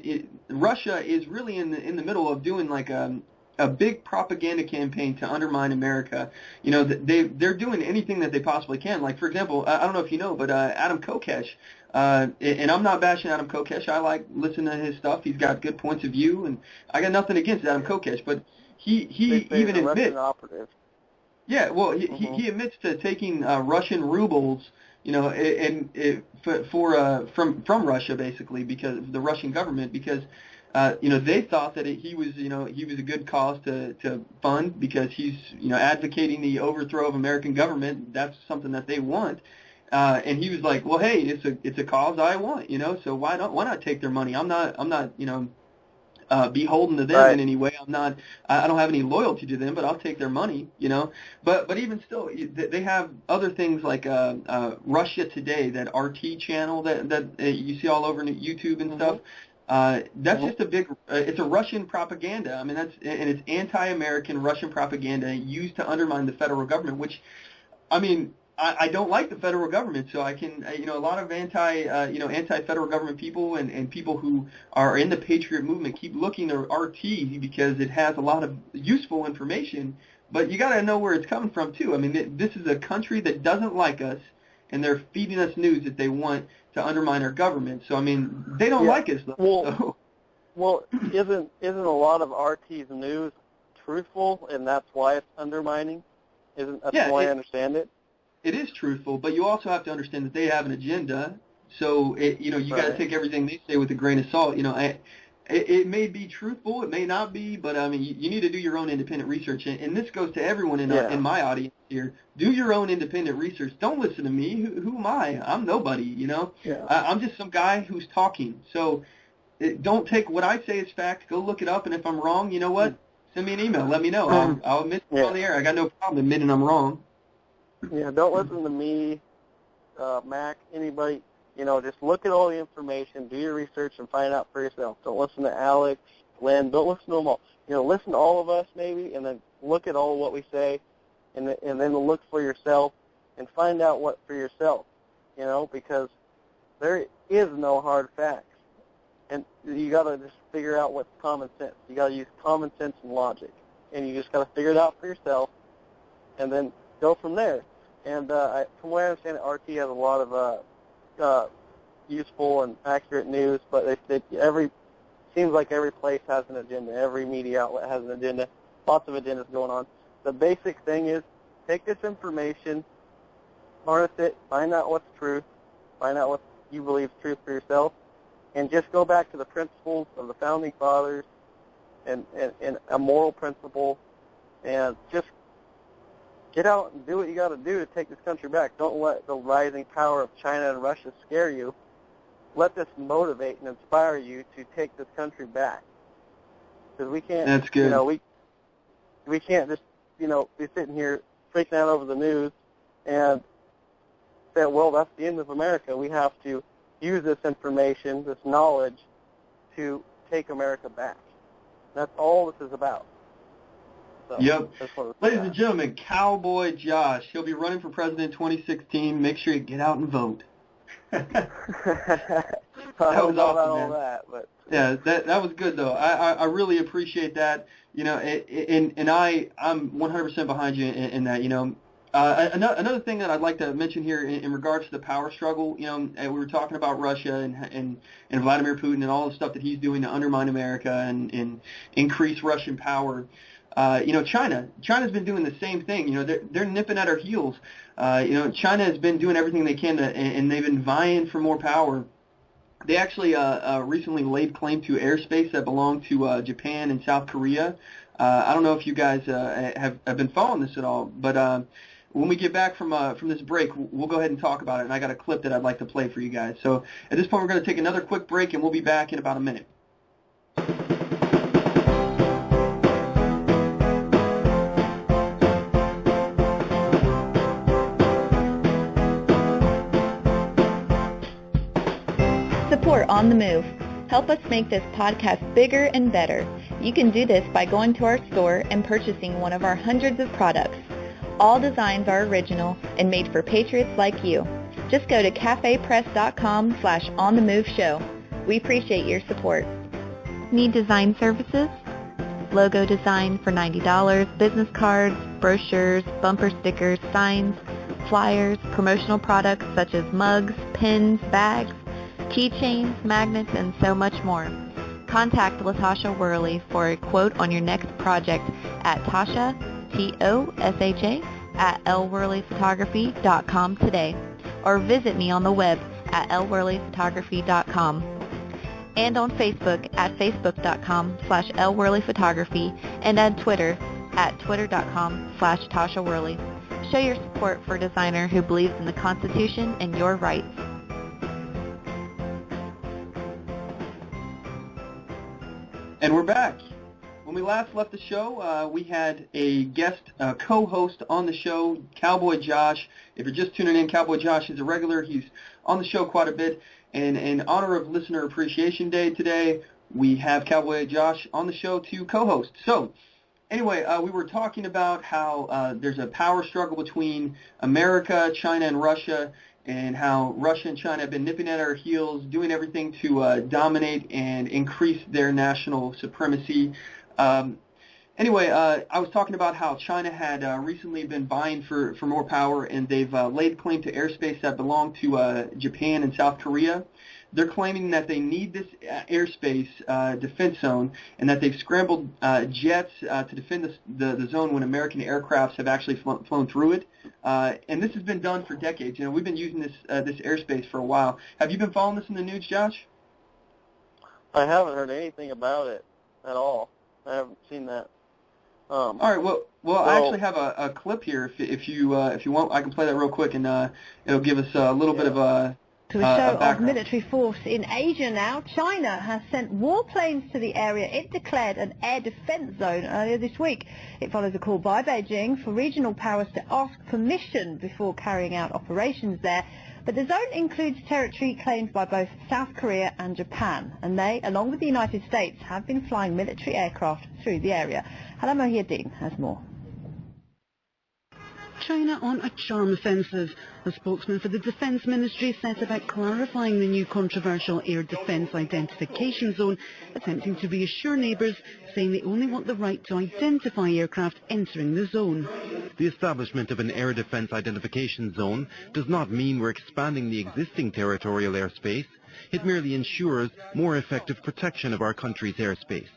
Russia is really in the middle of doing like a big propaganda campaign to undermine America. You know, they're doing anything that they possibly can. Like, for example, I don't know if you know, but Adam Kokesh, and I'm not bashing Adam Kokesh. I like listening to his stuff. He's got good points of view, and I got nothing against Adam Kokesh, but he even admits. Yeah, well, he admits to taking Russian rubles, you know, from Russia basically, because of the Russian government, because you know, they thought that he was a good cause to fund, because he's, you know, advocating the overthrow of American government. That's something that they want. And he was like, well, hey, it's a cause I want, you know, so why not take their money? I'm not you know, beholden to them in any way. I don't have any loyalty to them, but I'll take their money, you know. But even still, they have other things like Russia Today, that RT channel that you see all over YouTube and stuff. That's just a big. It's a Russian propaganda. I mean, and it's anti-American Russian propaganda used to undermine the federal government. Which, I mean, I don't like the federal government, so I can, you know, a lot of anti-federal government people and people who are in the Patriot movement keep looking to RT because it has a lot of useful information, but you got to know where it's coming from too. I mean, this is a country that doesn't like us, and they're feeding us news that they want to undermine our government. So I mean, they don't like us though. Well, isn't a lot of RT's news truthful, and that's why it's undermining? That's the way I understand it? It is truthful, but you also have to understand that they have an agenda. So, you know, you got to take everything they say with a grain of salt. You know, it may be truthful, it may not be, but I mean, you need to do your own independent research. And this goes to everyone in my audience here. Do your own independent research. Don't listen to me. Who am I? I'm nobody, you know. Yeah. I'm just some guy who's talking. So don't take what I say as fact. Go look it up, and if I'm wrong, you know what? Send me an email. Let me know. I'll admit it on the air. I got no problem admitting I'm wrong. Yeah, don't listen to me, Mack, anybody. You know, just look at all the information, do your research, and find out for yourself. Don't listen to Alex, Glenn. Don't listen to them all. You know, listen to all of us maybe, and then look at all what we say, and then look for yourself and find out what for yourself. You know, because there is no hard facts, and you got to just figure out what's common sense. You got to use common sense and logic, and you just got to figure it out for yourself, and then go from there. And from what I understand, RT has a lot of useful and accurate news, but seems like every place has an agenda. Every media outlet has an agenda. Lots of agendas going on. The basic thing is take this information, harness it, find out what's truth, find out what you believe is truth for yourself, and just go back to the principles of the Founding Fathers and a moral principle, and just get out and do what you got to do to take this country back. Don't let the rising power of China and Russia scare you. Let this motivate and inspire you to take this country back. Because we can't. That's good. You know, we can't just, you know, be sitting here freaking out over the news and say, well, that's the end of America. We have to use this information, this knowledge, to take America back. That's all this is about. So, yep. Ladies and gentlemen, Cowboy Josh. He'll be running for president in 2016. Make sure you get out and vote. That was awesome, man. Yeah, that was good though. I really appreciate that. You know, and I'm 100% behind you in that. You know, another thing that I'd like to mention here in regards to the power struggle. You know, we were talking about Russia and Vladimir Putin and all the stuff that he's doing to undermine America and increase Russian power. You know, China's been doing the same thing. You know, they're nipping at our heels. You know, China has been doing everything they can and they've been vying for more power. They actually recently laid claim to airspace that belonged to Japan and South Korea. I don't know if you guys have been following this at all, but when we get back from this break, we'll go ahead and talk about it. And I got a clip that I'd like to play for you guys. So at this point, we're going to take another quick break, and we'll be back in about a minute. Support On The Move. Help us make this podcast bigger and better. You can do this by going to our store and purchasing one of our hundreds of products. All designs are original and made for patriots like you. Just go to cafepress.com/onthemoveshow. We appreciate your support. Need design services? Logo design for $90, business cards, brochures, bumper stickers, signs, flyers, promotional products such as mugs, pins, bags, keychains, magnets, and so much more. Contact LaTasha Worley for a quote on your next project at Tasha, Tosha, at lworleyphotography.com today, or visit me on the web at lworleyphotography.com, and on Facebook at facebook.com/lworleyphotography, and on Twitter at twitter.com/Tasha Worley. Show your support for a designer who believes in the Constitution and your rights. And we're back. When we last left the show, we had a guest co-host on the show, Cowboy Josh. If you're just tuning in, Cowboy Josh is a regular. He's on the show quite a bit. And in honor of Listener Appreciation Day today, we have Cowboy Josh on the show to co-host. So anyway, we were talking about how there's a power struggle between America, China, and Russia, and how Russia and China have been nipping at our heels, doing everything to dominate and increase their national supremacy. Anyway, I was talking about how China had recently been vying for more power, and they've laid claim to airspace that belonged to Japan and South Korea. They're claiming that they need this airspace defense zone, and that they've scrambled jets to defend the zone when American aircrafts have actually flown through it. And this has been done for decades. You know, we've been using this airspace for a while. Have you been following this in the news, Josh? I haven't heard anything about it at all. I haven't seen that. All right. Well, I actually have a clip here. If you want, I can play that real quick, and it'll give us a little bit of a. To a show of military force in Asia now, China has sent warplanes to the area it declared an air defense zone earlier this week. It follows a call by Beijing for regional powers to ask permission before carrying out operations there. But the zone includes territory claimed by both South Korea and Japan, and they, along with the United States, have been flying military aircraft through the area. Hala Mohieddin has more. China on a charm offensive. A spokesman for the Defence Ministry set about clarifying the new controversial air defence identification zone, attempting to reassure neighbours, saying they only want the right to identify aircraft entering the zone. The establishment of an air defence identification zone does not mean we're expanding the existing territorial airspace. It merely ensures more effective protection of our country's airspace.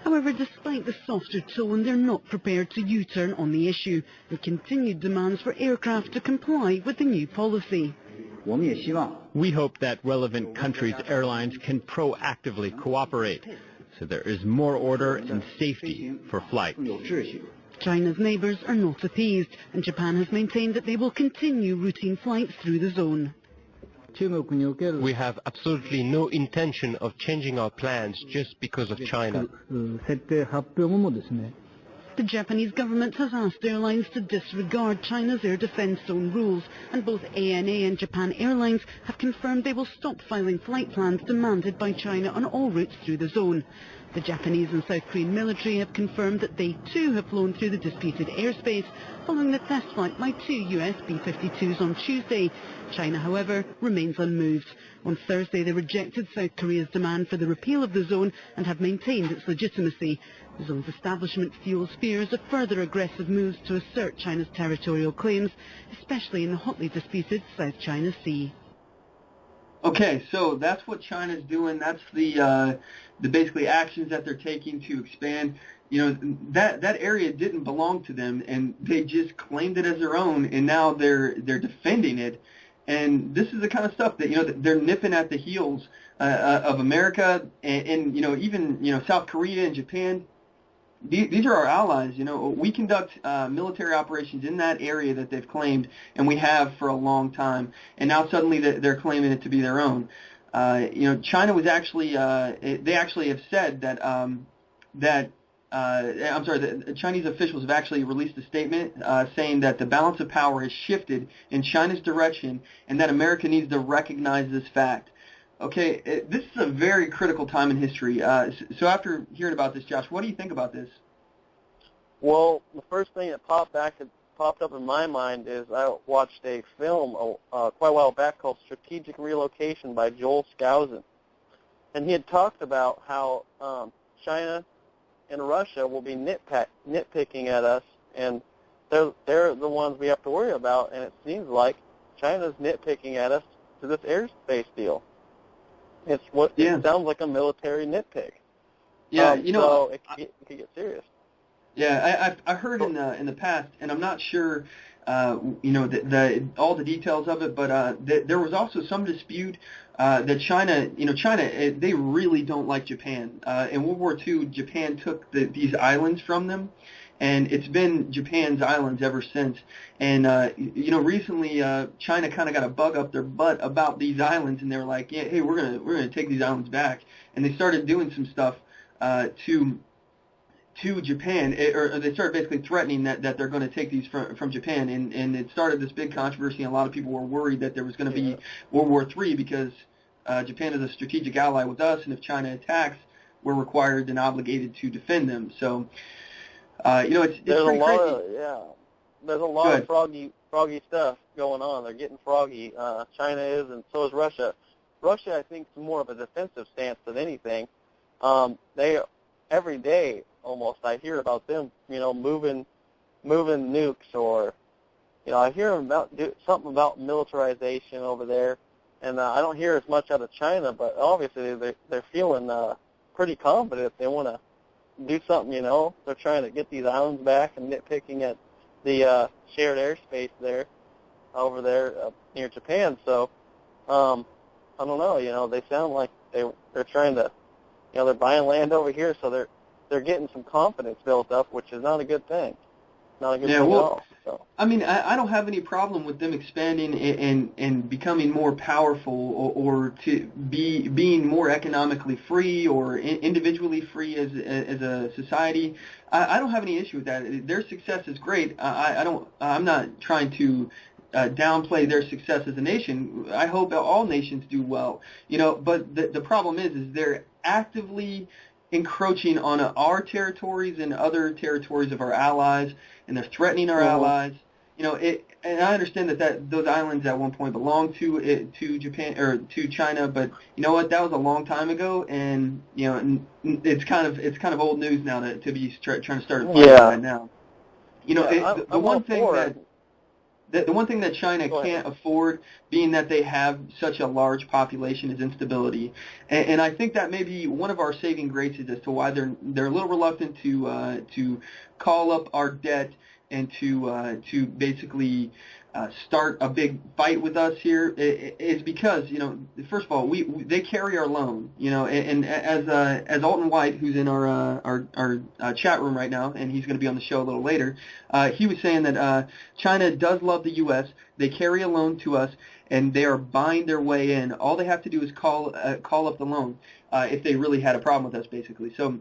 However, despite the softer tone, they're not prepared to U-turn on the issue. They continued demands for aircraft to comply with the new policy. We hope that relevant countries' airlines can proactively cooperate, so there is more order and safety for flights. China's neighbours are not appeased, and Japan has maintained that they will continue routine flights through the zone. We have absolutely no intention of changing our plans just because of China. The Japanese government has asked airlines to disregard China's air defense zone rules, and both ANA and Japan Airlines have confirmed they will stop filing flight plans demanded by China on all routes through the zone. The Japanese and South Korean military have confirmed that they too have flown through the disputed airspace following the test flight by 2 US B-52s on Tuesday. China, however, remains unmoved. On Thursday, they rejected South Korea's demand for the repeal of the zone and have maintained its legitimacy. The zone's establishment fuels fears of further aggressive moves to assert China's territorial claims, especially in the hotly disputed South China Sea. Okay, so that's what China's doing. That's the basically actions that they're taking to expand. You know, that area didn't belong to them, and they just claimed it as their own, and now they're defending it. And this is the kind of stuff that, you know, they're nipping at the heels of America and you know, even, you know, South Korea and Japan. These are our allies. You know, we conduct military operations in that area that they've claimed, and we have for a long time. And now suddenly they're claiming it to be their own. You know, China was actually they actually have said that the Chinese officials have actually released a statement saying that the balance of power has shifted in China's direction, and that America needs to recognize this fact. Okay, this is a very critical time in history. So after hearing about this, Josh, what do you think about this? Well, the first thing that popped up in my mind is I watched a film quite a while back called Strategic Relocation by Joel Skousen. And he had talked about how China and Russia will be nitpicking at us, and they're the ones we have to worry about, and it seems like China's nitpicking at us to this airspace deal. It sounds like a military nitpick. Yeah, so it could get serious. Yeah, I heard in the past, and I'm not sure, all the details of it, but there was also some dispute that China, they really don't like Japan. In World War II, Japan took these islands from them, and it's been Japan's islands ever since. And recently China kind of got a bug up their butt about these islands, and they were like, yeah, hey, we're gonna take these islands back, and they started doing some stuff to Japan, or they started basically threatening that they're going to take these from Japan, and it started this big controversy, and a lot of people were worried that there was going to be World War III because Japan is a strategic ally with us, and if China attacks, we're required and obligated to defend them. So, it's pretty crazy. There's a lot of froggy stuff going on. They're getting froggy. China is, and so is Russia. Russia, I think, is more of a defensive stance than anything. They every day almost I hear about them, moving nukes, or I hear about something about militarization over there, and I don't hear as much out of China, but obviously they're feeling pretty confident they want to do something. They're trying to get these islands back and nitpicking at the shared airspace there over there near Japan. So I don't know. They sound like they're trying to. They're buying land over here, so they're getting some confidence built up, which is not a good thing. Not a good thing at all. So. I mean, I don't have any problem with them expanding and becoming more powerful, or to being more economically free or individually free as a society. I don't have any issue with that. Their success is great. I'm not trying to downplay their success as a nation. I hope all nations do well, but the problem is they're actively encroaching on our territories and other territories of our allies, and they're threatening our allies. And I understand that those islands at one point belonged to Japan or to China, but you know what? That was a long time ago, and it's kind of old news now to be trying to start fighting right now. The one thing that China can't afford, being that they have such a large population, is instability, and I think that may be one of our saving graces as to why they're a little reluctant to call up our debt and to basically start a big fight with us here, is because first of all they carry our loan, and as Alton White, who's in our chat room right now, and he's going to be on the show a little later, he was saying that China does love the U.S. They carry a loan to us, and they are buying their way in. All they have to do is call up the loan if they really had a problem with us, basically. So.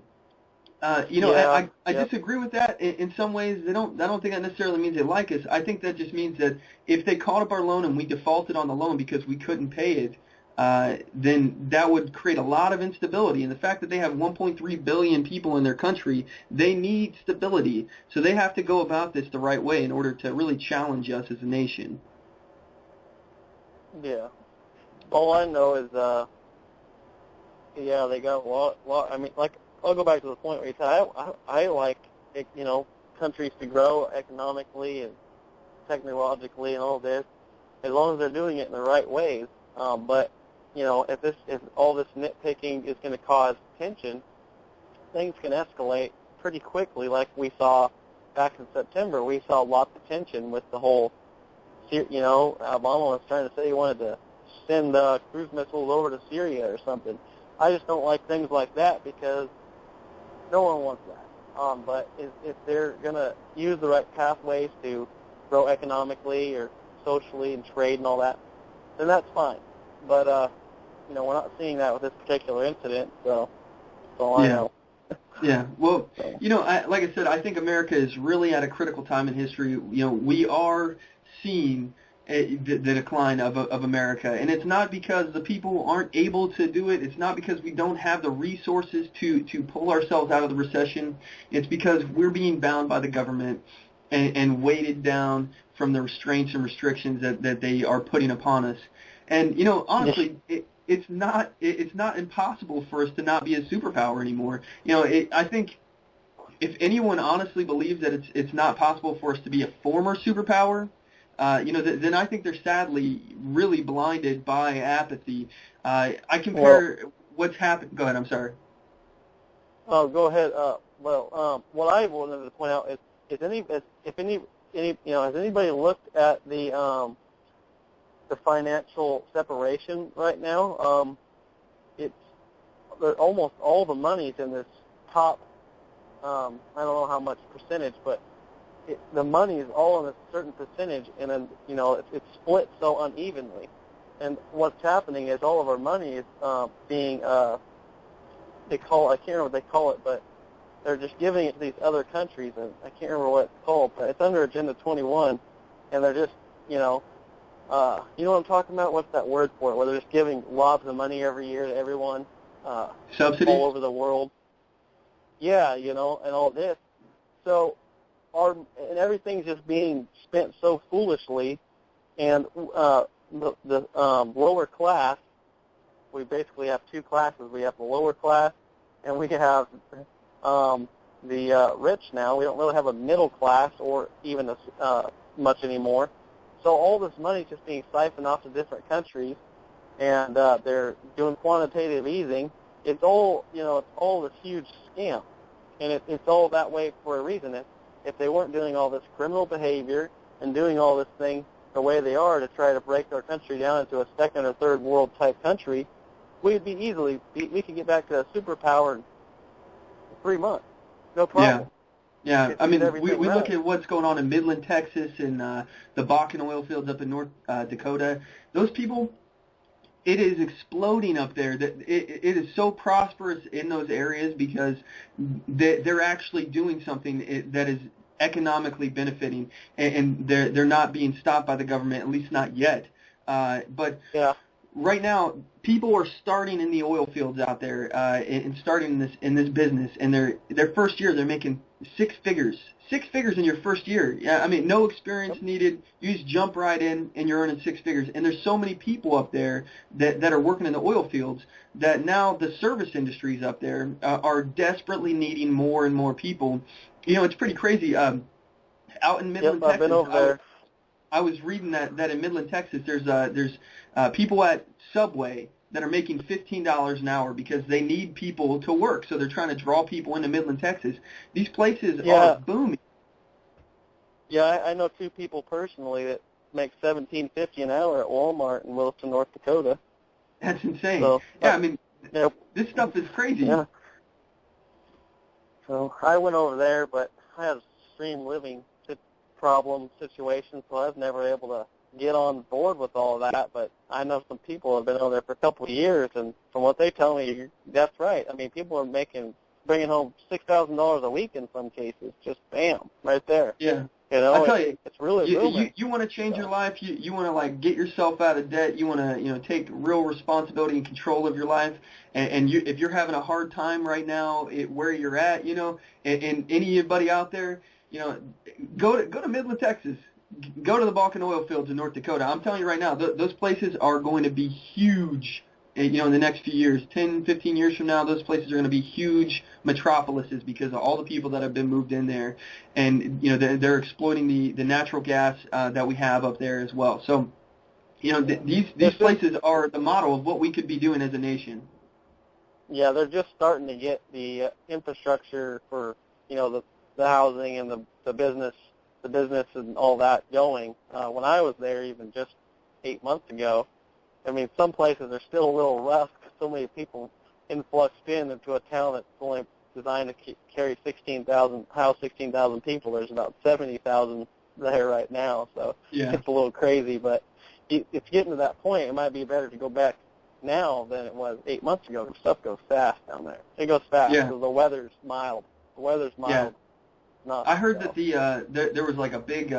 I disagree with that in some ways. I don't think that necessarily means they like us. I think that just means that if they called up our loan and we defaulted on the loan because we couldn't pay it, then that would create a lot of instability. And the fact that they have 1.3 billion people in their country, they need stability. So they have to go about this the right way in order to really challenge us as a nation. Yeah. All I know is, they got a lot. I mean, I'll go back to the point where you said I like countries to grow economically and technologically and all this, as long as they're doing it in the right ways. But if all this nitpicking is going to cause tension, things can escalate pretty quickly. Like we saw back in September, we saw lots of tension with the whole. Obama was trying to say he wanted to send cruise missiles over to Syria or something. I just don't like things like that because no one wants that. But if they're going to use the right pathways to grow economically or socially and trade and all that, then that's fine. But, we're not seeing that with this particular incident, so that's all I know. Yeah. Well, like I said, I think America is really at a critical time in history. We are seeing the decline of America. And it's not because the people aren't able to do it. It's not because we don't have the resources to pull ourselves out of the recession. It's because we're being bound by the government and weighted down from the restraints and restrictions that they are putting upon us. And, you know, honestly, it's not impossible for us to not be a superpower anymore. You know, I think if anyone honestly believes that it's not possible for us to be a former superpower, you know, then I think they're sadly really blinded by apathy. I compare what's happened. Go ahead. I'm sorry. Oh, go ahead. What I wanted to point out is has anybody looked at the financial separation right now? Almost all the money's in this top. I don't know how much percentage, but the money is all in a certain percentage, and then, you know, it's split so unevenly. And what's happening is all of our money is being I can't remember what they call it, but they're just giving it to these other countries, and I can't remember what it's called, but it's under Agenda 21, and they're just, you know what I'm talking about? What's that word for it? Where they're just giving lots of money every year to everyone Subsidies? all over the world. Yeah, you know, and all this. So and everything's just being spent so foolishly, and the lower class, we basically have two classes. We have the lower class, and we have the rich now. We don't really have a middle class or even much anymore. So all this money is just being siphoned off to different countries, and they're doing quantitative easing. It's all, you know, it's all this huge scam, and it's all that way for a reason. If they weren't doing all this criminal behavior and doing all this thing the way they are to try to break our country down into a second or third world type country, we could get back to a superpower in 3 months, no problem. Yeah, I mean, we look at what's going on in Midland, Texas, and the Bakken oil fields up in North Dakota. Those people, it is exploding up there. That it is so prosperous in those areas because they're actually doing something that is economically benefiting, and they're not being stopped by the government, at least not yet. But right now, people are starting in the oil fields out there and starting in this business, and their first year they're making six figures in your first year. Yeah, I mean, no experience needed. You just jump right in, and you're earning six figures. And there's so many people up there that are working in the oil fields that now the service industries up there are desperately needing more and more people. You know, it's pretty crazy. Out in Midland, Texas, I've been over there. I was reading that in Midland, Texas, there's people at Subway that are making $15 an hour because they need people to work. So they're trying to draw people into Midland, Texas. These places are booming. Yeah, I know two people personally that make $17.50 an hour at Walmart in Williston, North Dakota. That's insane. So, I mean, this stuff is crazy. Yeah. So I went over there, but I had a extreme living situation, so I was never able to get on board with all of that. But I know some people have been over there for a couple of years, and from what they tell me, that's right. I mean, people are bringing home $6,000 a week in some cases. Just bam, right there. Yeah. You know, I tell you, it's really booming. You want to change your life. You want to like get yourself out of debt. You want to take real responsibility and control of your life. And if you're having a hard time right now where you're at, and anybody out there, go to Midland, Texas. Go to the Bakken oil fields in North Dakota. I'm telling you right now, those places are going to be huge. In the next few years, 10, 15 years from now, those places are going to be huge metropolises because of all the people that have been moved in there, and they're exploiting the natural gas that we have up there as well. So, these places are the model of what we could be doing as a nation. Yeah, they're just starting to get the infrastructure for the housing and the business and all that going. When I was there, even just 8 months ago, I mean, some places are still a little rough because so many people influxed into a town that's only designed to carry 16,000 people. There's about 70,000 there right now, so It's a little crazy. But it's getting to that point. It might be better to go back now than it was 8 months ago. Stuff goes fast down there. It goes fast because the weather's mild. not. I heard that there was like a big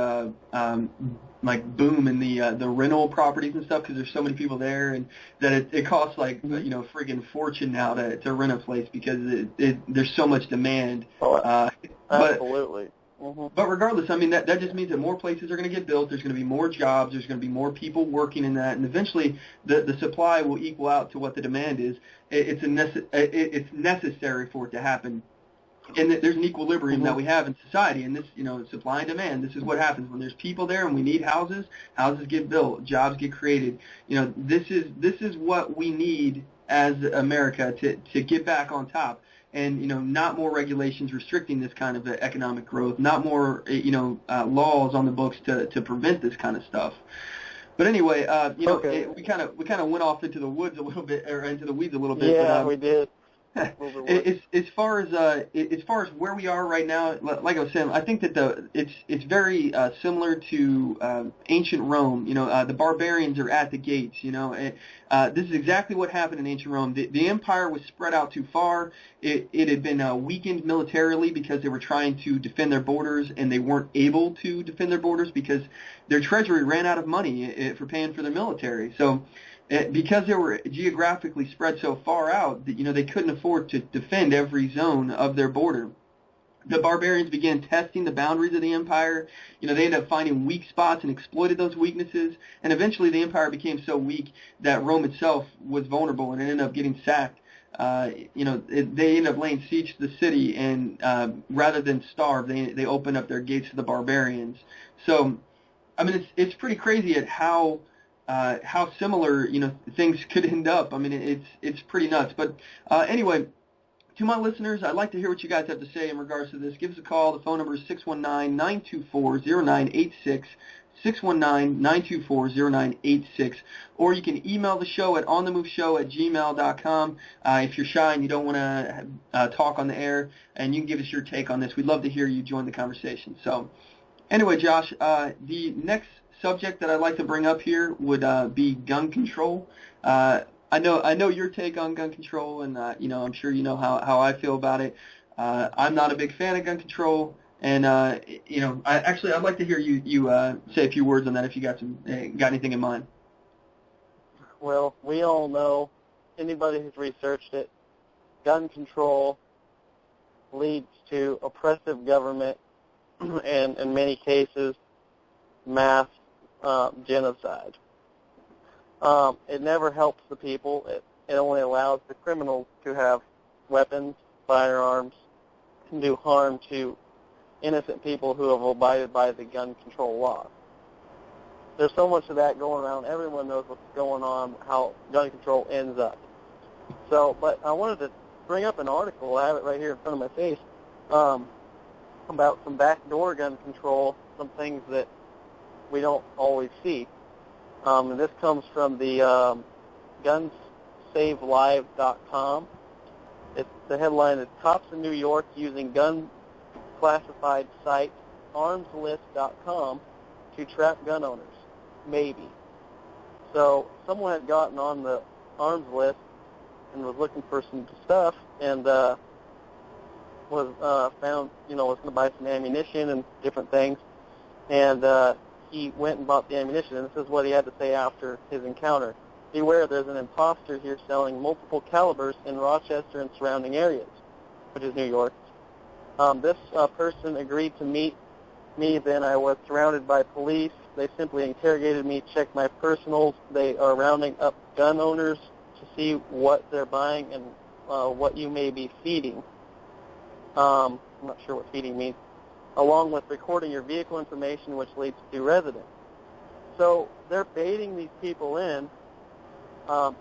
like boom in the rental properties and stuff because there's so many people there, and that it costs like friggin' fortune now to rent a place because there's so much demand. Absolutely. But regardless, I mean, that just means that more places are going to get built. There's going to be more jobs. There's going to be more people working in that, and eventually the supply will equal out to what the demand is. It's necessary for it to happen. And there's an equilibrium that we have in society, and this, supply and demand. This is what happens when there's people there, and we need houses. Houses get built, jobs get created. This is what we need as America to get back on top. And not more regulations restricting this kind of economic growth. Not more laws on the books to prevent this kind of stuff. But anyway, we kind of went off into the woods a little bit, or into the weeds a little bit. Yeah, we did. As far as where we are right now, like I was saying, I think that it's very similar to ancient Rome. The barbarians are at the gates. This is exactly what happened in ancient Rome. The empire was spread out too far. It had been weakened militarily because they were trying to defend their borders, and they weren't able to defend their borders because their treasury ran out of money for paying for their military. So, because they were geographically spread so far out, they couldn't afford to defend every zone of their border. The barbarians began testing the boundaries of the empire. They ended up finding weak spots and exploited those weaknesses. And eventually the empire became so weak that Rome itself was vulnerable and it ended up getting sacked. They ended up laying siege to the city, and rather than starve, they opened up their gates to the barbarians. So, I mean, it's pretty crazy at how similar things could end up. I mean, it's pretty nuts. But anyway, to my listeners, I'd like to hear what you guys have to say in regards to this. Give us a call. The phone number is 619-924-0986, 619-924-0986, or you can email the show at onthemoveshow@gmail.com if you're shy and you don't want to talk on the air, and you can give us your take on this. We'd love to hear you join the conversation. So anyway, Josh, the next subject that I'd like to bring up here would be gun control. I know your take on gun control, and I'm sure you know how I feel about it. I'm not a big fan of gun control, and I'd like to hear you say a few words on that if you got anything in mind. Well, we all know, anybody who's researched it, gun control leads to oppressive government and, in many cases, mass genocide. It never helps the people. It only allows the criminals to have weapons, firearms, can do harm to innocent people who have abided by the gun control law. There's so much of that going around. Everyone knows what's going on, how gun control ends up. So, but I wanted to bring up an article. I have it right here in front of my face about some backdoor gun control, some things that we don't always see. And this comes from the gunsavelive.com. The headline is Cops in New York Using Gun Classified Site armslist.com to trap gun owners. Maybe. So someone had gotten on the arms list and was looking for some stuff, and was found, was going to buy some ammunition and different things, and he went and bought the ammunition, and this is what he had to say after his encounter. Beware, there's an imposter here selling multiple calibers in Rochester and surrounding areas, which is New York. This person agreed to meet me, then I was surrounded by police. They simply interrogated me, checked my personals. They are rounding up gun owners to see what they're buying and what you may be feeding. I'm not sure what feeding means. Along with recording your vehicle information, which leads to residence. So they're baiting these people in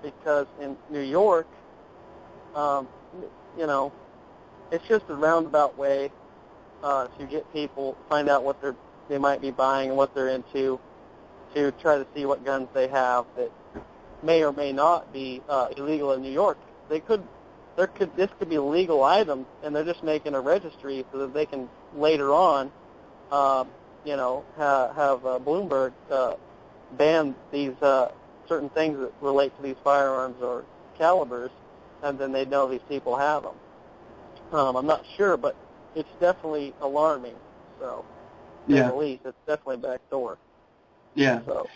because in New York, it's just a roundabout way to get people, find out what they might be buying and what they're into, to try to see what guns they have that may or may not be illegal in New York. This could be legal items, and they're just making a registry so that they can later on, have Bloomberg ban these certain things that relate to these firearms or calibers, and then they know these people have them. I'm not sure, but it's definitely alarming. So, at least it's definitely backdoor. Yeah. So,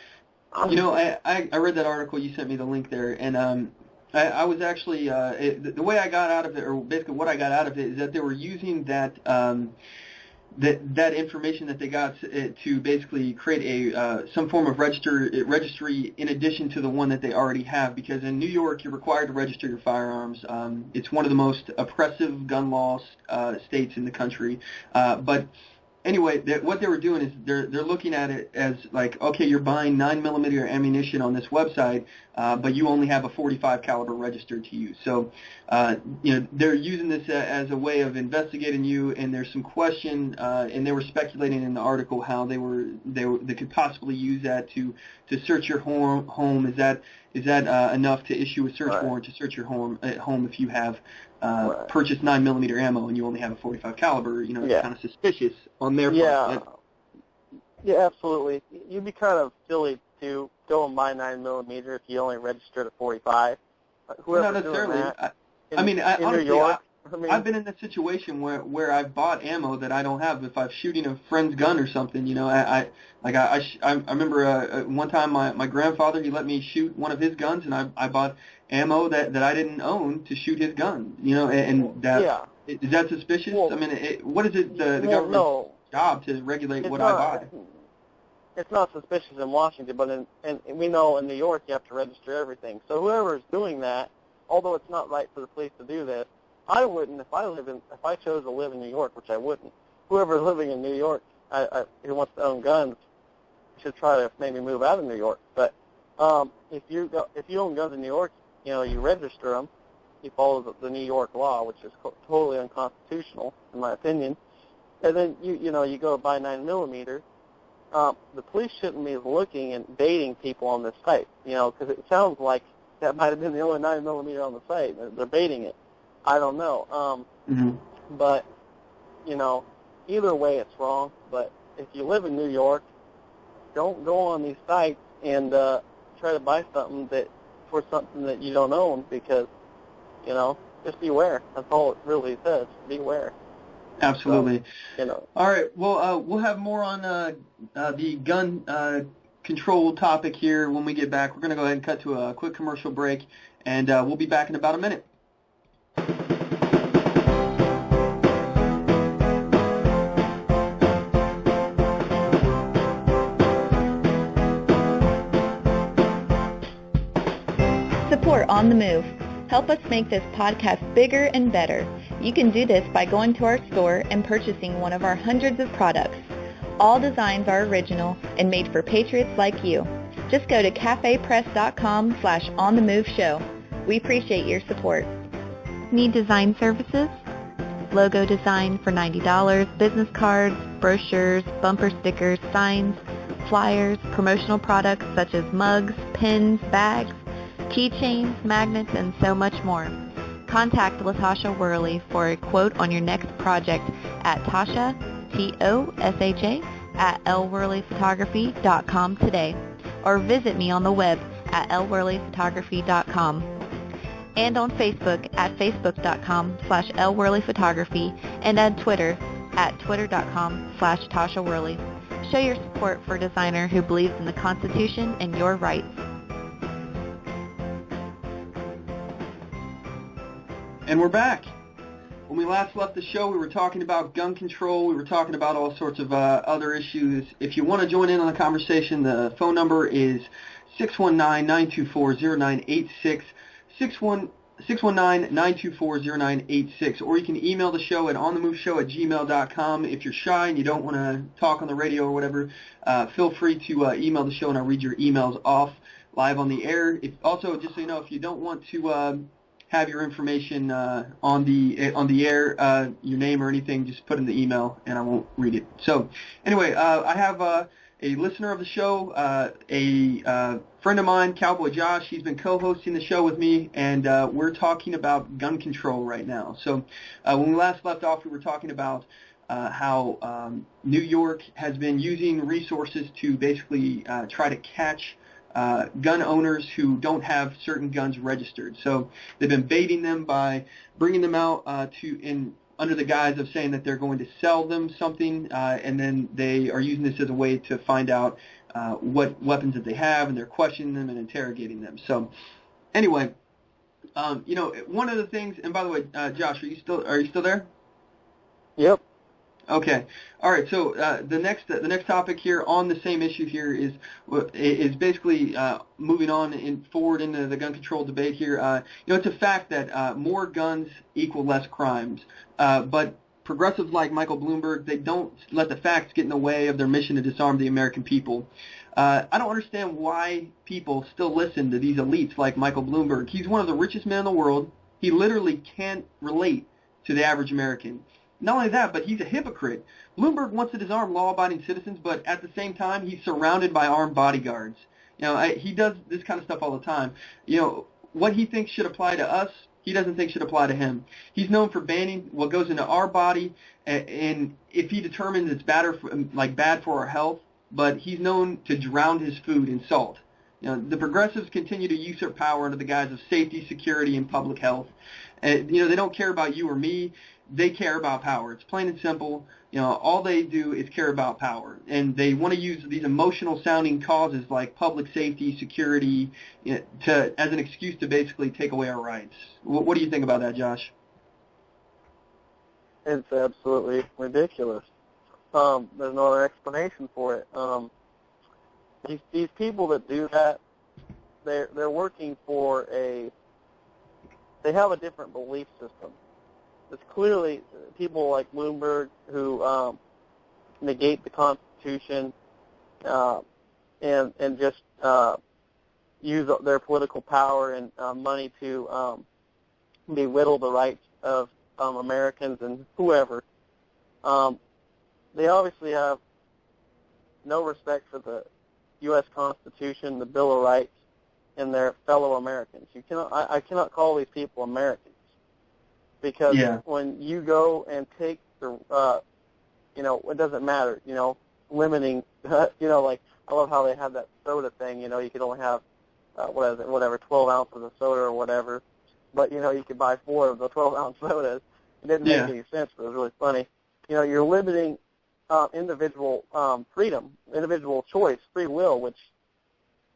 you know, I read that article. You sent me the link there, and I was actually the way I got out of it, or basically what I got out of it, is that they were using that that information that they got to basically create a some form of registry in addition to the one that they already have. Because in New York, you're required to register your firearms. It's one of the most oppressive gun laws states in the country, but anyway, what they were doing is they're looking at it as like, okay, you're buying 9mm ammunition on this website, but you only have a .45 caliber registered to you. So, you know, they're using this as a way of investigating you. And there's some question, and they were speculating in the article how they could possibly use that to search your home. Is that enough to issue a search warrant to search your home if you have purchased 9mm ammo and you only have a .45 caliber? You know, it's kind of suspicious on their part. Yeah, absolutely. You'd be kind of silly to go and buy 9mm if you only registered at .45. Not necessarily. Honestly, I've been in that situation where I've bought ammo that I don't have. If I'm shooting a friend's gun or something, you know, I remember one time my grandfather, he let me shoot one of his guns, and I bought ammo that I didn't own to shoot his gun. You know, and that is that suspicious? Well, I mean, what is it the government's job to regulate what I buy? It's not suspicious in Washington, but and we know in New York you have to register everything. So whoever is doing that, although it's not right for the police to do this, I wouldn't if I chose to live in New York, which I wouldn't. Whoever's living in New York who wants to own guns should try to maybe move out of New York. But if you own guns in New York, you know, you register them. You follow the New York law, which is totally unconstitutional in my opinion. And then you go to buy 9mm. The police shouldn't be looking and baiting people on this site, you know, because it sounds like that might have been the only 9mm on the site. They're baiting it. I don't know. But, you know, either way it's wrong. But if you live in New York, don't go on these sites and try to buy something for something that you don't own, because, you know, just beware. That's all it really says. Beware. Absolutely. So, you know. All right. Well, we'll have more on the gun control topic here when we get back. We're going to go ahead and cut to a quick commercial break, and we'll be back in about a minute. Support On The Move. Help us make this podcast bigger and better. You can do this by going to our store and purchasing one of our hundreds of products. All designs are original and made for patriots like you. Just go to cafepress.com/onthemoveshow. We appreciate your support. Need design services? Logo design for $90, business cards, brochures, bumper stickers, signs, flyers, promotional products such as mugs, pins, bags, keychains, magnets, and so much more. Contact LaTasha Worley for a quote on your next project at Tasha, Tosha, at lworleyphotography.com today, or visit me on the web at lworleyphotography.com, and on Facebook at facebook.com/lworleyphotography, and on Twitter at twitter.com/Tasha Worley. Show your support for a designer who believes in the Constitution and your rights. And we're back. When we last left the show, we were talking about gun control. We were talking about all sorts of other issues. If you want to join in on the conversation, the phone number is 619-924-0986, 619-924-0986, or you can email the show at onthemoveshow@gmail.com. If you're shy and you don't want to talk on the radio or whatever, feel free to email the show, and I'll read your emails off live on the air. Also, just so you know, if you don't want to have your information on the air, your name or anything, just put in the email and I won't read it. So anyway, I have a listener of the show, a friend of mine, Cowboy Josh. He's been co-hosting the show with me, and we're talking about gun control right now. So when we last left off, we were talking about how New York has been using resources to basically try to catch gun owners who don't have certain guns registered. So they've been baiting them by bringing them out in under the guise of saying that they're going to sell them something, and then they are using this as a way to find out what weapons that they have, and they're questioning them and interrogating them. So anyway, one of the things, and by the way, Josh, are you still there? Yep. Okay. All right. So the next topic here on the same issue here is basically moving on forward into the gun control debate here. It's a fact that more guns equal less crimes, but progressives like Michael Bloomberg, they don't let the facts get in the way of their mission to disarm the American people. I don't understand why people still listen to these elites like Michael Bloomberg. He's one of the richest men in the world. He literally can't relate to the average American. Not only that, but he's a hypocrite. Bloomberg wants to disarm law-abiding citizens, but at the same time, he's surrounded by armed bodyguards. He does this kind of stuff all the time. What he thinks should apply to us, he doesn't think should apply to him. He's known for banning what goes into our body, and if he determines it's bad for our health, but he's known to drown his food in salt. The progressives continue to usurp power under the guise of safety, security, and public health. They don't care about you or me. They care about power. It's plain and simple. All they do is care about power, and they want to use these emotional-sounding causes like public safety, security, as an excuse to basically take away our rights. What do you think about that, Josh? It's absolutely ridiculous. There's no other explanation for it. These people that do that, they're working for they have a different belief system. It's clearly people like Bloomberg who negate the Constitution and just use their political power and money to belittle the rights of Americans and whoever. They obviously have no respect for the U.S. Constitution, the Bill of Rights, and their fellow Americans. I cannot call these people Americans. Because when you go and take the, it doesn't matter, limiting, like I love how they have that soda thing, you could only have, 12 ounces of soda or whatever, but, you could buy 4 of the 12-ounce sodas. It didn't make any sense, but it was really funny. You're limiting individual freedom, individual choice, free will, which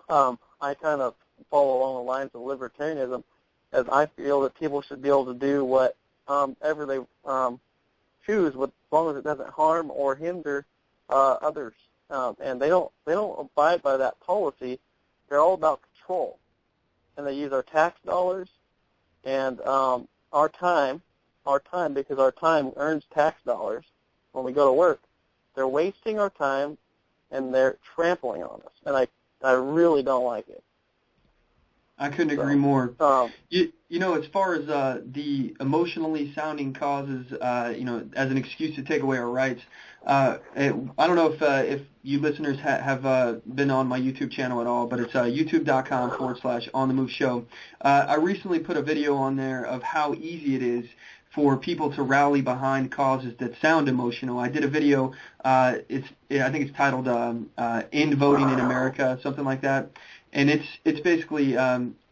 I kind of follow along the lines of libertarianism, as I feel that people should be able to do whatever they choose, as long as it doesn't harm or hinder others. And they don't abide by that policy. They're all about control, and they use our tax dollars and our time, because our time earns tax dollars when we go to work. They're wasting our time, and they're trampling on us, and I really don't like it. I couldn't agree more. As far as the emotionally sounding causes, as an excuse to take away our rights, I don't know if you listeners have been on my YouTube channel at all, but it's youtube.com/OnTheMoveShow. I recently put a video on there of how easy it is for people to rally behind causes that sound emotional. I did a video, I think it's titled End Voting in America, something like that. And it's basically,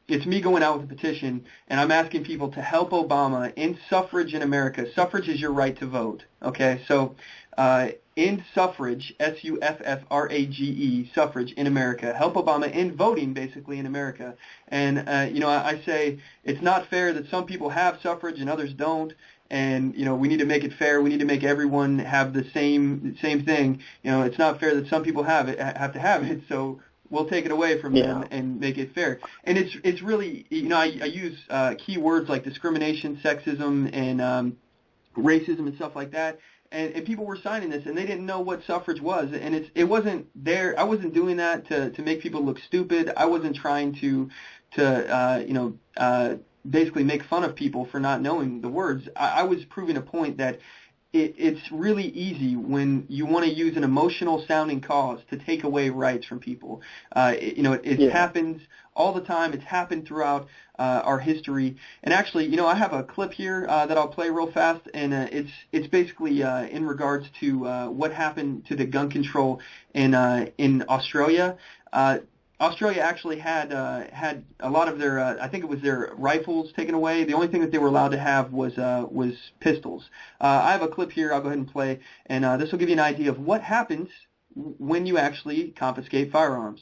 it's me going out with a petition, and I'm asking people to help Obama end suffrage in America. Suffrage is your right to vote, okay? So end suffrage, S-U-F-F-R-A-G-E, suffrage in America. Help Obama end voting, basically, in America. And, I say it's not fair that some people have suffrage and others don't. And, we need to make it fair. We need to make everyone have the same thing. It's not fair that some people have to have it, so we'll take it away from them and make it fair. And it's really, I use key words like discrimination, sexism, and racism and stuff like that. And people were signing this, and they didn't know what suffrage was. And it wasn't there. I wasn't doing that to make people look stupid. I wasn't trying to basically make fun of people for not knowing the words. I was proving a point that it's really easy when you want to use an emotional-sounding cause to take away rights from people. It happens all the time. It's happened throughout our history. And actually, I have a clip here that I'll play real fast, and it's basically in regards to what happened to the gun control in Australia. Australia actually had a lot of their, I think it was their rifles taken away. The only thing that they were allowed to have was pistols. I have a clip here. I'll go ahead and play, and this will give you an idea of what happens when you actually confiscate firearms.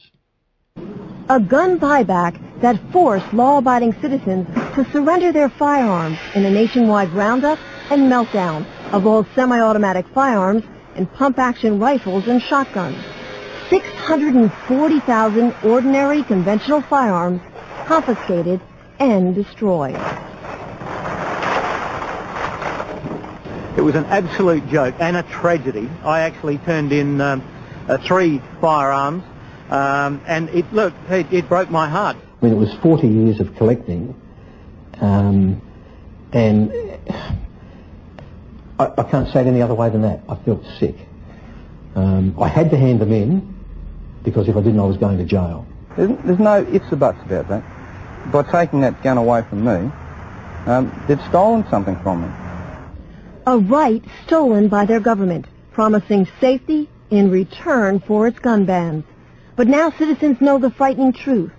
A gun buyback that forced law-abiding citizens to surrender their firearms in a nationwide roundup and meltdown of all semi-automatic firearms and pump-action rifles and shotguns. 640,000 ordinary conventional firearms confiscated and destroyed. It was an absolute joke and a tragedy. I actually turned in 3 firearms, and it broke my heart. I mean, it was 40 years of collecting, and I can't say it any other way than that. I felt sick. I had to hand them in, because if I didn't, I was going to jail. There's no ifs or buts about that. By taking that gun away from me, they've stolen something from me. A right stolen by their government, promising safety in return for its gun bans. But now citizens know the frightening truth.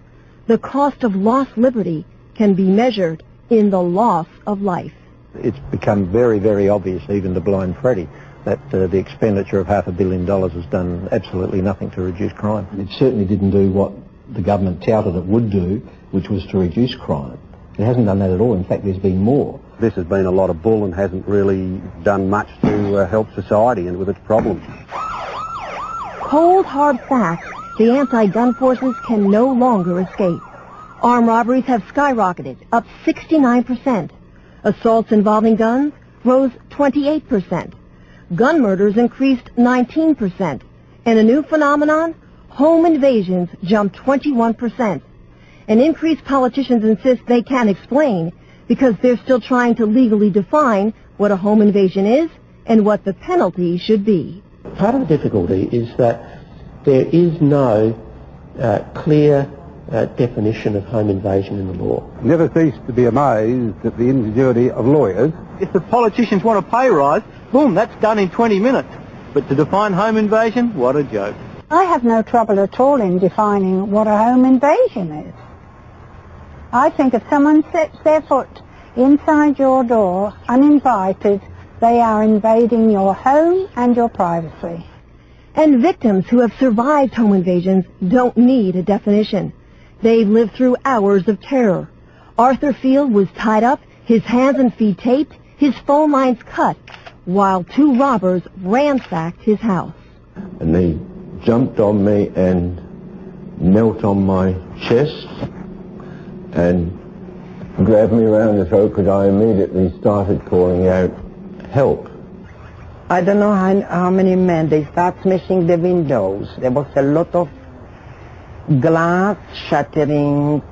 The cost of lost liberty can be measured in the loss of life. It's become very, very obvious, even to Blind Freddy, that the expenditure of $500 million has done absolutely nothing to reduce crime. It certainly didn't do what the government touted it would do, which was to reduce crime. It hasn't done that at all. In fact, there's been more. This has been a lot of bull and hasn't really done much to help society and with its problems. Cold, hard facts the anti-gun forces can no longer escape. Armed robberies have skyrocketed, up 69%. Assaults involving guns rose 28%. Gun murders increased 19%. And a new phenomenon, home invasions jumped 21%. An increase politicians insist they can't explain because they're still trying to legally define what a home invasion is and what the penalty should be. Part of the difficulty is that there is no clear definition of home invasion in the law. Never cease to be amazed at the ingenuity of lawyers. If the politicians want a pay rise, boom, that's done in 20 minutes. But to define home invasion, what a joke. I have no trouble at all in defining what a home invasion is. I think if someone sets their foot inside your door uninvited, they are invading your home and your privacy. And victims who have survived home invasions don't need a definition. They've lived through hours of terror. Arthur Field was tied up, his hands and feet taped, his phone lines cut, while 2 robbers ransacked his house. And they jumped on me and knelt on my chest and grabbed me around the throat because I immediately started calling out, "Help." I don't know how many men, they start smashing the windows. There was a lot of glass shattering,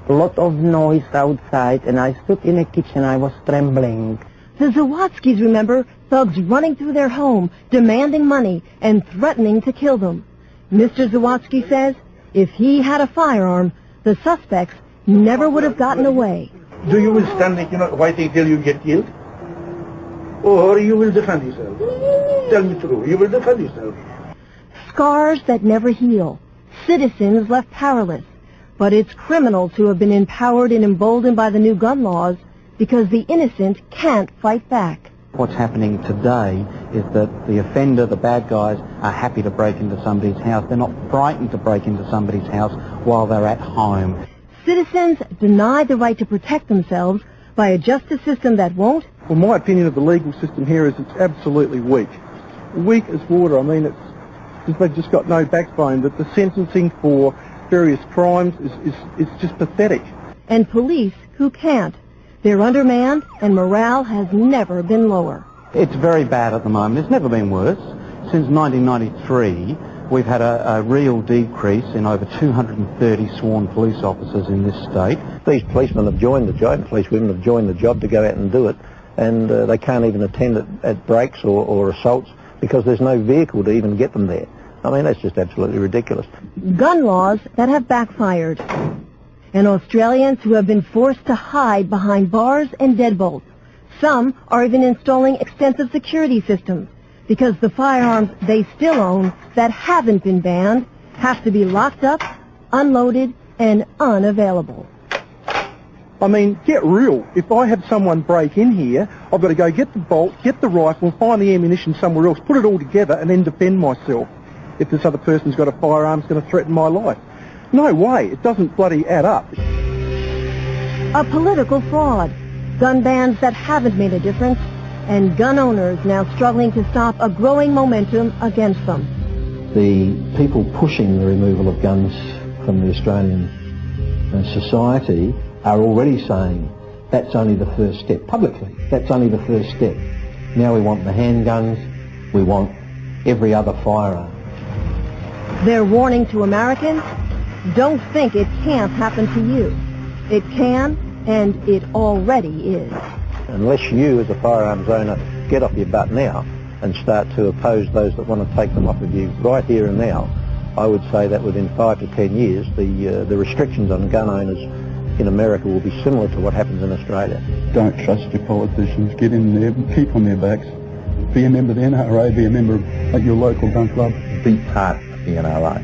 a lot of noise outside, and I stood in the kitchen, I was trembling. The Zawadzkis remember thugs running through their home, demanding money, and threatening to kill them. Mr. Zawadzki says if he had a firearm, the suspects never would have gotten away. Do you will stand, waiting till you get killed? Or you will defend yourself? Tell me true, you will defend yourself. Scars that never heal. Citizens left powerless. But it's criminals who have been empowered and emboldened by the new gun laws because the innocent can't fight back. What's happening today is that the offender, the bad guys, are happy to break into somebody's house. They're not frightened to break into somebody's house while they're at home. Citizens denied the right to protect themselves by a justice system that won't. Well, my opinion of the legal system here is it's absolutely weak. Weak as water. I mean, they've just got no backbone. That the sentencing for various crimes is just pathetic. And police who can't. They're undermanned, and morale has never been lower. It's very bad at the moment. It's never been worse. Since 1993, we've had a real decrease in over 230 sworn police officers in this state. These policemen have joined the job, police women have joined the job to go out and do it, and they can't even attend at breaks or assaults because there's no vehicle to even get them there. I mean, that's just absolutely ridiculous. Gun laws that have backfired. And Australians who have been forced to hide behind bars and deadbolts. Some are even installing extensive security systems because the firearms they still own that haven't been banned have to be locked up unloaded, and unavailable. I mean, get real. If I have someone break in here, I've got to go get the bolt, get the rifle, find the ammunition somewhere else, put it all together, and then defend myself. If this other person's got a firearm, it's going to threaten my life. No way. It doesn't bloody add up. A political fraud, gun bans that haven't made a difference, and gun owners now struggling to stop a growing momentum against them. The people pushing the removal of guns from the Australian society are already saying that's only the first step. Publicly, that's only the first step. Now we want the handguns, we want every other firearm. They're warning to Americans, don't think it can't happen to you. It can, and it already is. Unless you, as a firearms owner, get off your butt now and start to oppose those that want to take them off of you right here and now, I would say that within 5 to 10 years, the restrictions on gun owners in America will be similar to what happens in Australia. Don't trust your politicians. Get in there, keep on their backs. Be a member of the NRA, be a member of your local gun club. Be part of the NRA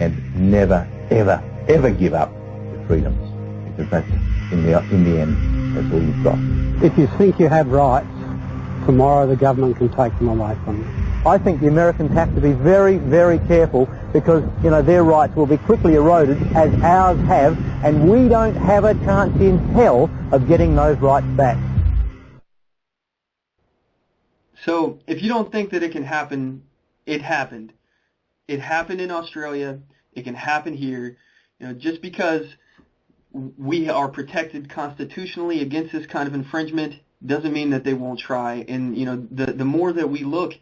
and never, ever, ever give up your freedoms, because that's, in the end, that's all you've got. If you think you have rights, tomorrow the government can take them away from you. I think the Americans have to be very, very careful, because, you know, their rights will be quickly eroded as ours have, and we don't have a chance in hell of getting those rights back. So if you don't think that it can happen, it happened. It happened in Australia. It can happen here. You know, just because we are protected constitutionally against this kind of infringement doesn't mean that they won't try. And, you know, the more that we look,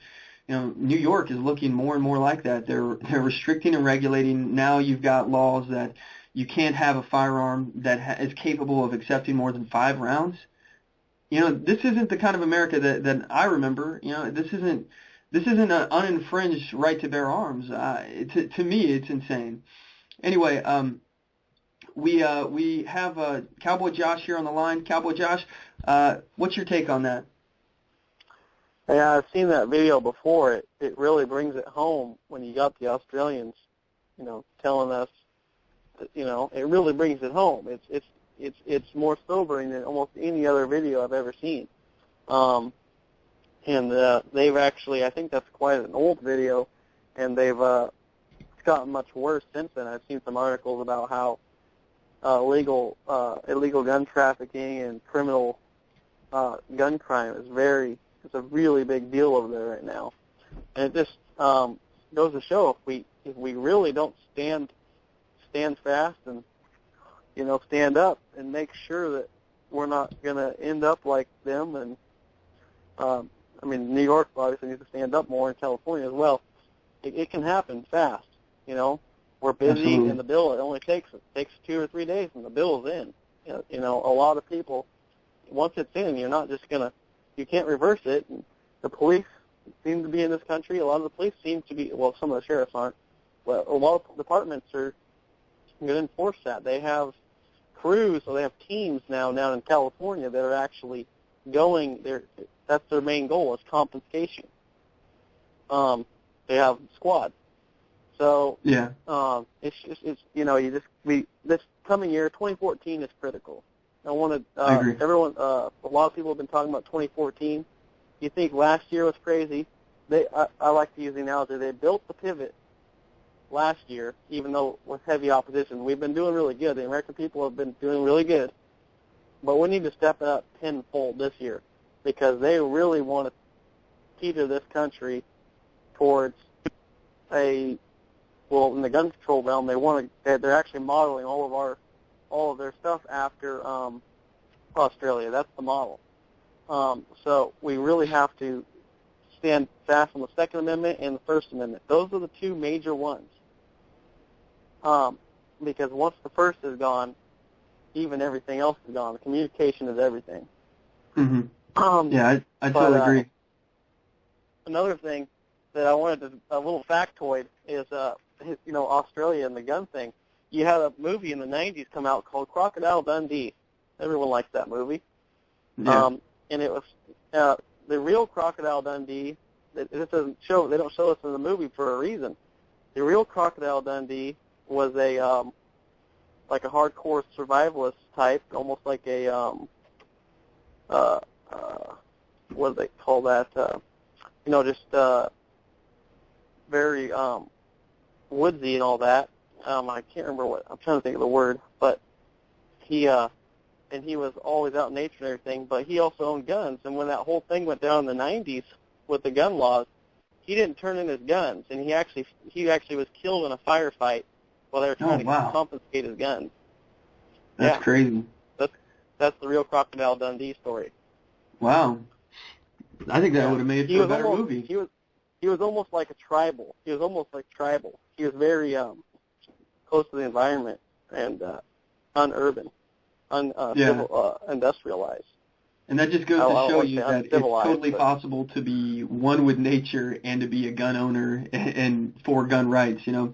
you know, New York is looking more and more like that. They're restricting and regulating. Now you've got laws that you can't have a firearm that is capable of accepting more than 5 rounds. You know, this isn't the kind of America that I remember. You know, this isn't an uninfringed right to bear arms. To me, it's insane. Anyway, we have Cowboy Josh here on the line. Cowboy Josh, what's your take on that? Yeah, I've seen that video before. It really brings it home when you got the Australians, you know, telling us, you know, it really brings it home. It's more sobering than almost any other video I've ever seen. And they've actually, I think that's quite an old video, and they've it's gotten much worse since then. I've seen some articles about how illegal gun trafficking and criminal gun crime is it's a really big deal over there right now, and it just goes to show if we really don't stand fast and, you know, stand up and make sure that we're not going to end up like them. And I mean, New York obviously needs to stand up more, and California as well. It can happen fast. You know, we're busy. Absolutely. And the bill, it only takes 2 or 3 days and the bill is in. You know, a lot of people, once it's in, you're not just gonna. You can't reverse it. And the police seem to be in this country. A lot of the police seem to be, well, some of the sheriffs aren't. Well, a lot of departments are going to enforce that. They have crews, so they have teams now down in California that are actually going there. That's their main goal, is confiscation. They have squads. So yeah, it's you know, this coming year, 2014 is critical. I want to, everyone, a lot of people have been talking about 2014. You think last year was crazy. I like to use the analogy, they built the pivot last year, even though with heavy opposition. We've been doing really good. The American people have been doing really good. But we need to step it up tenfold this year, because they really want to teeter this country towards in the gun control realm, they're actually modeling all of their stuff after Australia. That's the model. So we really have to stand fast on the Second Amendment and the First Amendment. Those are the two major ones. Because once the first is gone, even everything else is gone. Communication is everything. Mm-hmm. Yeah, I totally agree. Another thing that I wanted to, a little factoid, is you know, Australia and the gun thing. You had a movie in the 90s come out called Crocodile Dundee. Everyone likes that movie. Yeah. And it was the real Crocodile Dundee. This doesn't show. They don't show us in the movie for a reason. The real Crocodile Dundee was a like a hardcore survivalist type, almost like a what do they call that? Just very woodsy and all that. I can't remember what I'm trying to think of the word, but he was always out in nature and everything. But he also owned guns, and when that whole thing went down in the '90s with the gun laws, he didn't turn in his guns, and he actually was killed in a firefight while they were trying to confiscate his guns. That's crazy. That's the real Crocodile Dundee story. Wow. I think that would have made it for a better movie. He was almost like a tribal. He was almost like tribal. He was very close to the environment and unurban, industrialized. And that just goes to show you that it's totally possible to be one with nature and to be a gun owner and for gun rights. You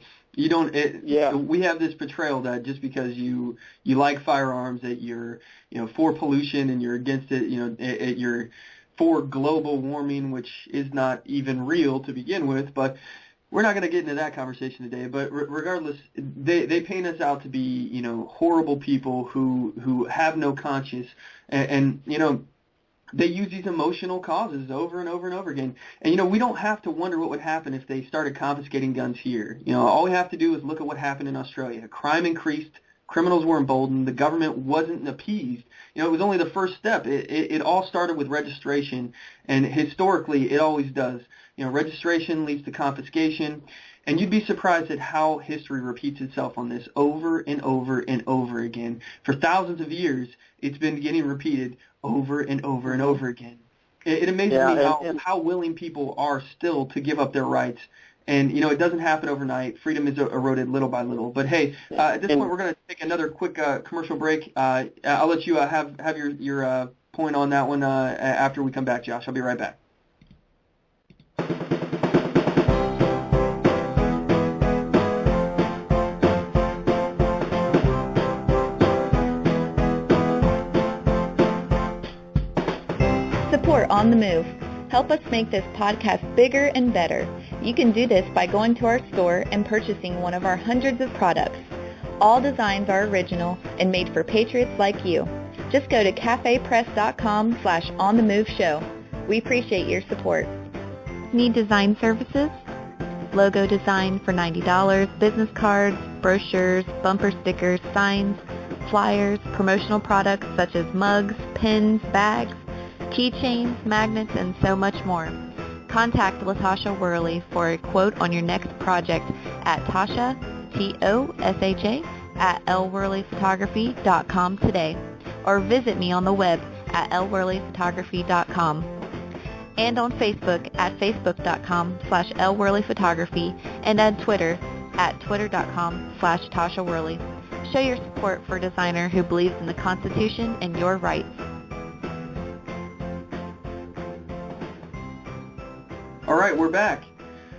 don't. We have this portrayal that just because you like firearms, that you're for pollution and you're against it. You're for global warming, which is not even real to begin with. But we're not going to get into that conversation today. But regardless, they paint us out to be horrible people who have no conscience, and they use these emotional causes over and over and over again. And, we don't have to wonder what would happen if they started confiscating guns here. All we have to do is look at what happened in Australia. Crime increased. Criminals were emboldened. The government wasn't appeased. It was only the first step. It all started with registration, and historically it always does. Registration leads to confiscation, and you'd be surprised at how history repeats itself on this over and over and over again. For thousands of years, it's been getting repeated over and over and over again. It amazes me how willing people are still to give up their rights. And, it doesn't happen overnight. Freedom is eroded little by little. But, hey, at this point, we're going to take another quick commercial break. I'll let you have your point on that one after we come back, Josh. I'll be right back. Support On the Move. Help us make this podcast bigger and better. You can do this by going to our store and purchasing one of our hundreds of products. All designs are original and made for patriots like you. Just go to cafepress.com/onthemoveshow. We appreciate your support. Need design services? Logo design for $90, business cards, brochures, bumper stickers, signs, flyers, promotional products such as mugs, pins, bags, keychains, magnets, and so much more. Contact LaTasha Worley for a quote on your next project at Tasha, Tosha, at lworleyphotography.com today, or visit me on the web at lworleyphotography.com, and on Facebook at facebook.com/lworleyphotography, and on Twitter at twitter.com/Tasha Worley. Show your support for a designer who believes in the Constitution and your rights. All right, we're back.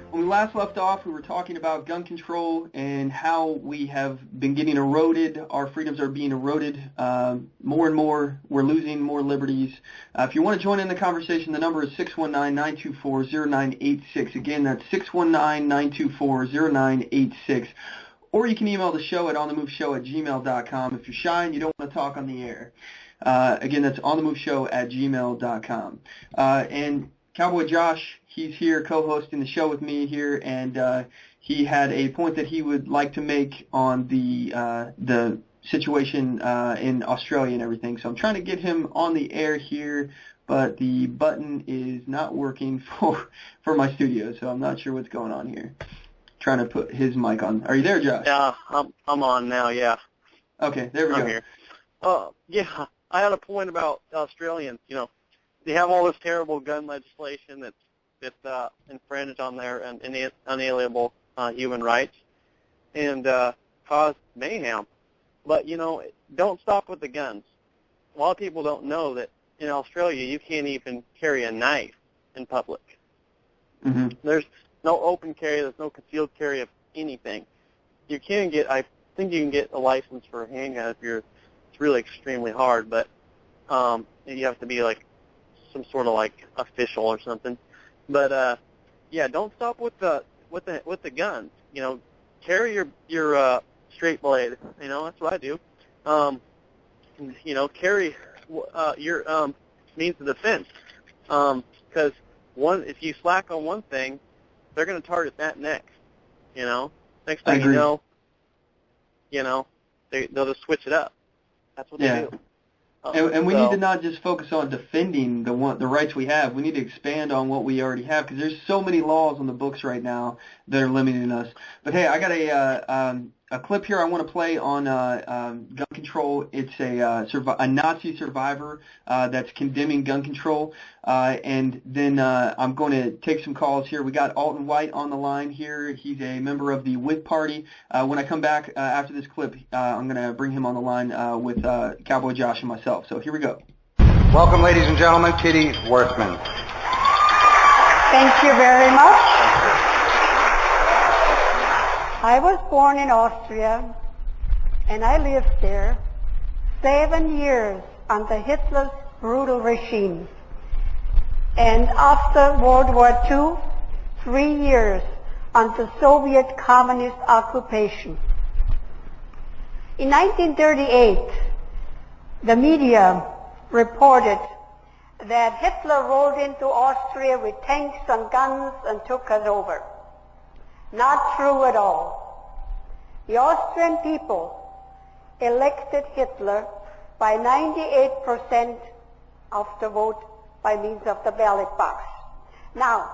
When we last left off, we were talking about gun control and how we have been getting eroded. Our freedoms are being eroded more and more. We're losing more liberties. If you want to join in the conversation, the number is 619-924-0986. Again, that's 619-924-0986. Or you can email the show at onthemoveshow@gmail.com if you're shy and you don't want to talk on the air. Again, that's onthemoveshow@gmail.com. And Cowboy Josh, he's here co-hosting the show with me here, and he had a point that he would like to make on the situation in Australia and everything. So I'm trying to get him on the air here, but the button is not working for my studio, so I'm not sure what's going on here. Trying to put his mic on. Are you there, Josh? Yeah, I'm on now. Yeah. Okay, there we go. I'm here. Yeah, I had a point about Australians. They have all this terrible gun legislation that's infringed on their unalienable human rights and cause mayhem. But, don't stop with the guns. A lot of people don't know that in Australia you can't even carry a knife in public. Mm-hmm. There's no open carry. There's no concealed carry of anything. I think you can get a license for a handgun if it's really extremely hard, but you have to be like some sort of like official or something. But don't stop with the guns. carry your straight blade. You know, that's what I do. You know, carry your means of defense. Because if you slack on one thing, they're going to target that next. You know, next thing you know, they'll just switch it up. That's what they do. And we need to not just focus on defending the rights we have. We need to expand on what we already have, because there's so many laws on the books right now that are limiting us. But hey, I got a clip here I want to play on gun control. It's a Nazi survivor that's condemning gun control. And then I'm going to take some calls here. We got Alton White on the line here. He's a member of the Whig Party. When I come back after this clip, I'm going to bring him on the line with Cowboy Josh and myself. So here we go. Welcome, ladies and gentlemen, Kitty Worthman. Thank you very much. I was born in Austria, and I lived there 7 years under Hitler's brutal regime. And after World War II, 3 years under Soviet communist occupation. In 1938, the media reported that Hitler rolled into Austria with tanks and guns and took us over. Not true at all. The Austrian people elected Hitler by 98% of the vote by means of the ballot box. Now,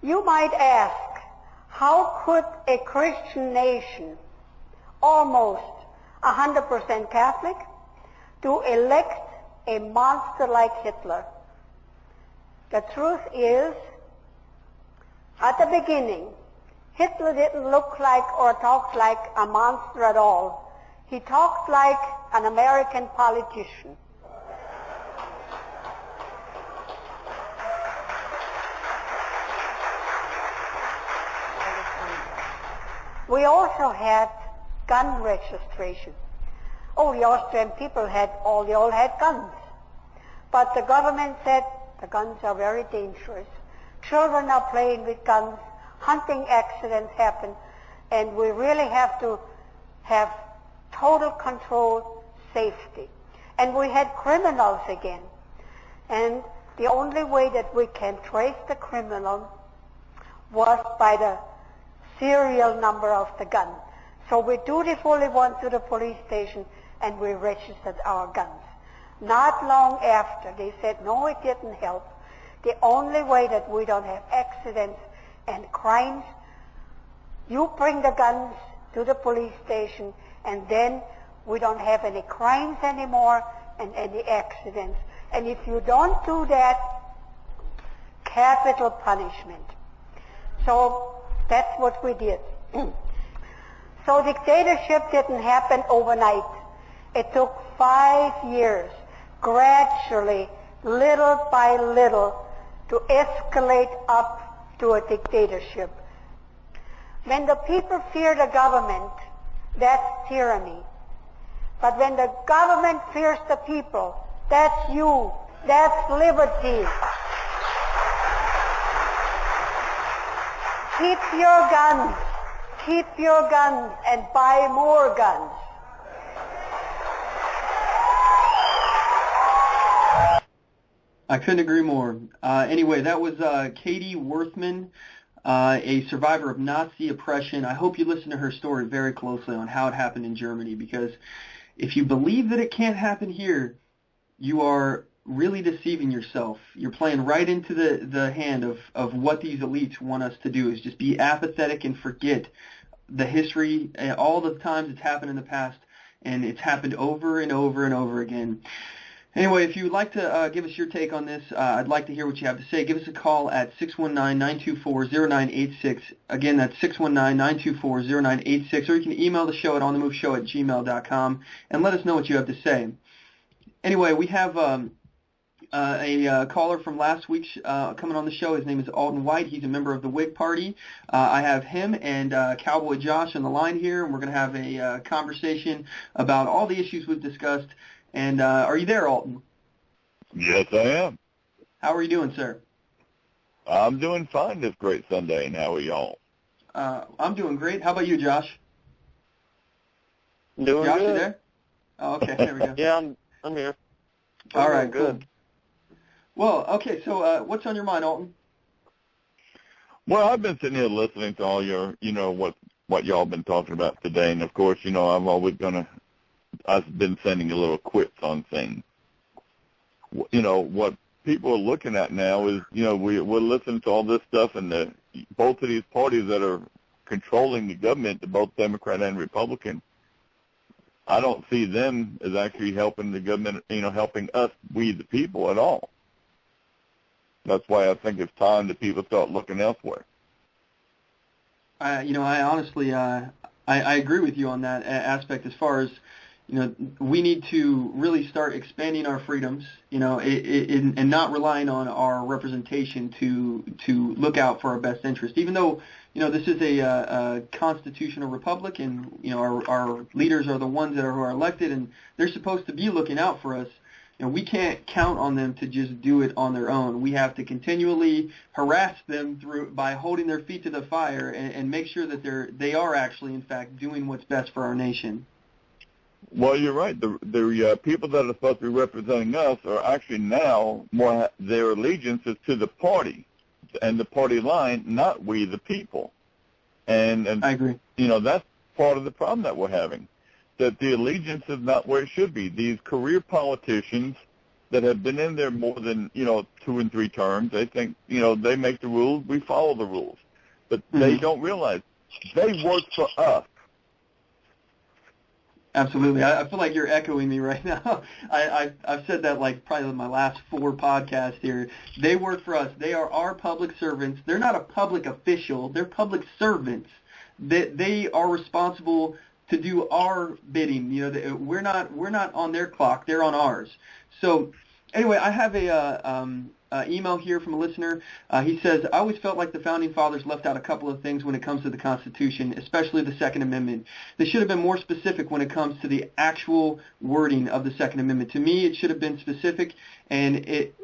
you might ask, how could a Christian nation, almost 100% Catholic, to elect a monster like Hitler? The truth is, at the beginning, Hitler didn't look like or talk like a monster at all. He talked like an American politician. We also had gun registration. Oh, the Austrian people they all had guns. But the government said the guns are very dangerous. Children are playing with guns. Hunting accidents happen, and we really have to have total control, safety. And we had criminals again. And the only way that we can trace the criminal was by the serial number of the gun. So we dutifully went to the police station and we registered our guns. Not long after, they said, no, it didn't help. The only way that we don't have accidents and crimes, you bring the guns to the police station, and then we don't have any crimes anymore and any accidents. And if you don't do that, capital punishment. So that's what we did. So dictatorship didn't happen overnight. It took 5 years, gradually, little by little, to escalate up to a dictatorship. When the people fear the government, that's tyranny. But when the government fears the people, that's you. That's liberty. Keep your guns. Keep your guns and buy more guns. I couldn't agree more. Anyway, that was Katie Worthman, a survivor of Nazi oppression. I hope you listen to her story very closely on how it happened in Germany, because if you believe that it can't happen here, you are really deceiving yourself. You're playing right into the hand of what these elites want us to do, is just be apathetic and forget the history, all the times it's happened in the past, and it's happened over and over and over again. Anyway, if you would like to give us your take on this, I'd like to hear what you have to say. Give us a call at 619-924-0986. Again, that's 619-924-0986. Or you can email the show at onthemoveshow@gmail.com and let us know what you have to say. Anyway, we have a caller from last week coming on the show. His name is Alton White. He's a member of the Whig Party. I have him and Cowboy Josh on the line here, and we're going to have a conversation about all the issues we've discussed. And are you there, Alton? Yes, I am. How are you doing, sir? I'm doing fine this great Sunday, and how are y'all? I'm doing great. How about you, Josh? Doing Josh, good. you there? Oh, okay. There we go. Yeah, I'm here. All right, good. Cool. Well, okay. So, what's on your mind, Alton? Well, I've been sitting here listening to all your, what y'all been talking about today, and of course, I've been sending a little quips on things. What people are looking at now is, we're listening to all this stuff, and both of these parties that are controlling the government, both Democrat and Republican, I don't see them as actually helping the government, helping us, we the people, at all. That's why I think it's time that people start looking elsewhere. I honestly, I agree with you on that aspect as far as, we need to really start expanding our freedoms, and not relying on our representation to look out for our best interest. Even though, this is a constitutional republic, and, our leaders are the ones who are elected, and they're supposed to be looking out for us. We can't count on them to just do it on their own. We have to continually harass them by holding their feet to the fire and make sure that they are actually, in fact, doing what's best for our nation. Well, you're right. The people that are supposed to be representing us are actually now more, their allegiance is to the party and the party line, not we the people. And I agree. That's part of the problem that we're having, that the allegiance is not where it should be. These career politicians that have been in there more than, 2 and 3 terms, they think, they make the rules, we follow the rules. But they don't realize they work for us. Absolutely. I feel like you're echoing me right now. I've said that like probably my last 4 podcasts here. They work for us. They are our public servants. They're not a public official. They're public servants. They are responsible to do our bidding. We're not on their clock. They're on ours. So anyway, I have a email here from a listener. He says, I always felt like the Founding Fathers left out a couple of things when it comes to the Constitution, especially the Second Amendment. They should have been more specific when it comes to the actual wording of the Second Amendment. To me, it should have been specific and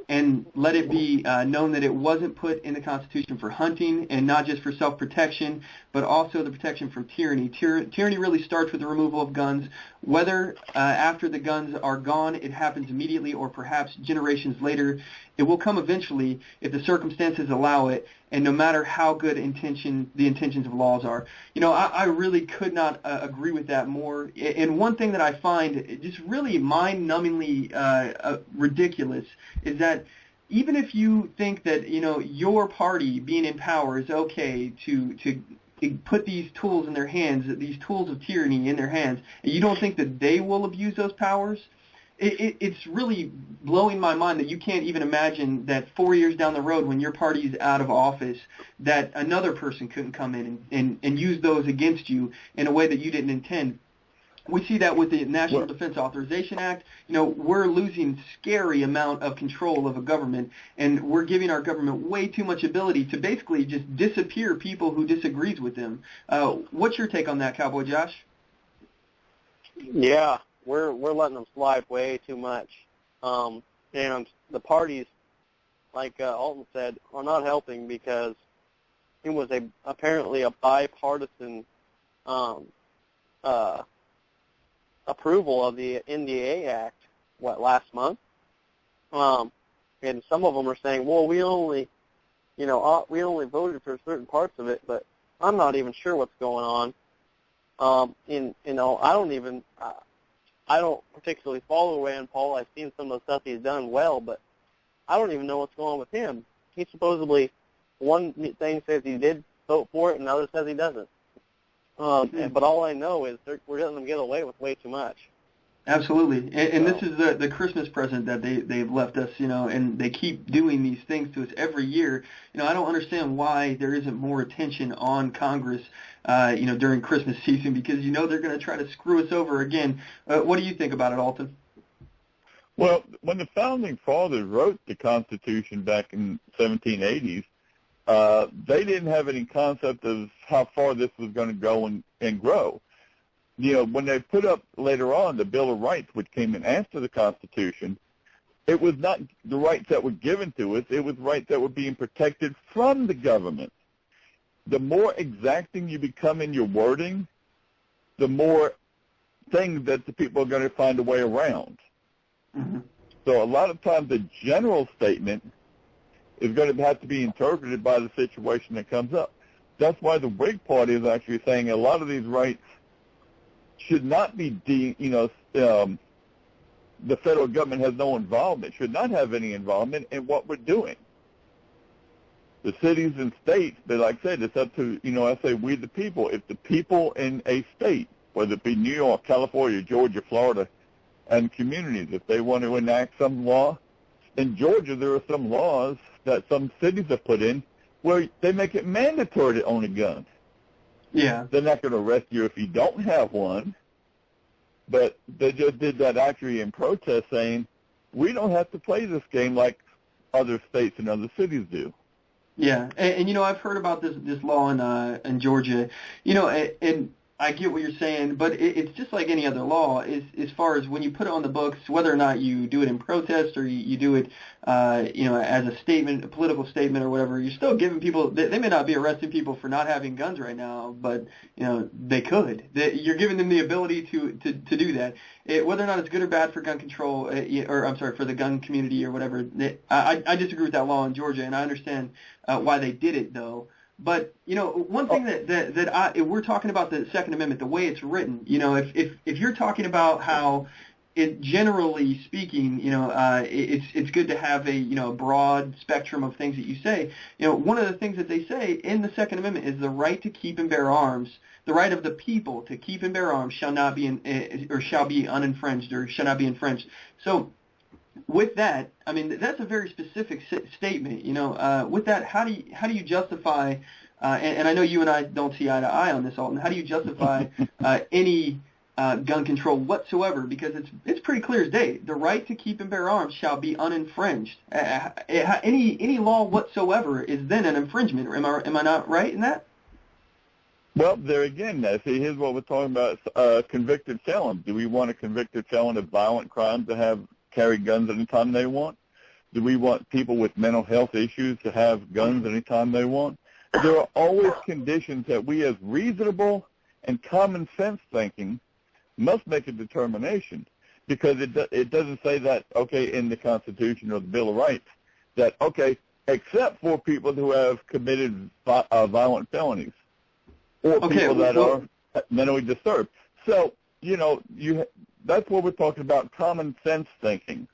let it be known that it wasn't put in the Constitution for hunting and not just for self-protection, but also the protection from tyranny. Tyranny really starts with the removal of guns. Whether after the guns are gone, it happens immediately or perhaps generations later, it will come eventually if the circumstances allow it, and no matter how good the intentions of laws are. I really could not agree with that more. And one thing that I find just really mind-numbingly ridiculous is that even if you think that, your party being in power is okay to put these tools in their hands, these tools of tyranny in their hands, and you don't think that they will abuse those powers, it's really blowing my mind that you can't even imagine that 4 years down the road when your party is out of office, that another person couldn't come in and use those against you in a way that you didn't intend. We see that with the National Defense Authorization Act. We're losing scary amount of control of a government, and we're giving our government way too much ability to basically just disappear people who disagrees with them. What's your take on that, Cowboy Josh? Yeah, we're letting them slide way too much. And the parties, like Alton said, are not helping because it was apparently a bipartisan approval of the NDA Act, last month? And some of them are saying, well, we only voted for certain parts of it, but I'm not even sure what's going on. I don't particularly follow Rand Paul. I've seen some of the stuff he's done well, but I don't even know what's going on with him. He supposedly, one thing says he did vote for it, and the other says he doesn't. But all I know is we're letting them get away with way too much. Absolutely. And this is the Christmas present that they've left us, and they keep doing these things to us every year. I don't understand why there isn't more attention on Congress, during Christmas season, because they're going to try to screw us over again. What do you think about it, Alton? Well, when the Founding Fathers wrote the Constitution back in 1780s, they didn't have any concept of how far this was going to go and grow. When they put up later on the Bill of Rights, which came in after the Constitution, it was not the rights that were given to us. It was rights that were being protected from the government. the more exacting you become in your wording, the more things that the people are going to find a way around. Mm-hmm. So a lot of times the general statement is going to have to be interpreted by the situation that comes up. That's why the Whig Party is actually saying a lot of these rights should not be, the federal government has no involvement, should not have any involvement in what we're doing. The cities and states, but like I said, it's up to, I say we the people. If the people in a state, whether it be New York, California, Georgia, Florida, and communities, if they want to enact some law, in Georgia there are some laws that some cities have put in where they make it mandatory to own a gun. Yeah. They're not going to arrest you if you don't have one, but they just did that actually in protest saying, we don't have to play this game like other states and other cities do. Yeah, and I've heard about this law in Georgia, and I get what you're saying, but it's just like any other law as far as when you put it on the books, whether or not you do it in protest or you do it, as a statement, a political statement or whatever, you're still giving people, they may not be arresting people for not having guns right now, but, they could. You're giving them the ability to do that. Whether or not it's good or bad for gun control, for the gun community or whatever, I disagree with that law in Georgia, and I understand why they did it, though. But one thing that we're talking about the Second Amendment, the way it's written. If you're talking about how it generally speaking, it's good to have a broad spectrum of things that you say. One of the things that they say in the Second Amendment is the right to keep and bear arms. The right of the people to keep and bear arms shall not be shall be uninfringed or shall not be infringed. So, with that, I mean that's a very specific statement. With that, how do you justify? And I know you and I don't see eye to eye on this, Alton. How do you justify any gun control whatsoever? Because it's pretty clear as day. The right to keep and bear arms shall be uninfringed. Any law whatsoever is then an infringement. Am I not right in that? Well, there again, see, here's what we're talking about: convicted felons. Do we want a convicted felon of violent crimes to carry guns anytime they want? Do we want people with mental health issues to have guns anytime they want? There are always conditions that we as reasonable and common sense thinking must make a determination, because it doesn't say that, okay, in the Constitution or the Bill of Rights, that, okay, except for people who have committed violent felonies or people that are mentally disturbed. So, that's what we're talking about, common sense thinking.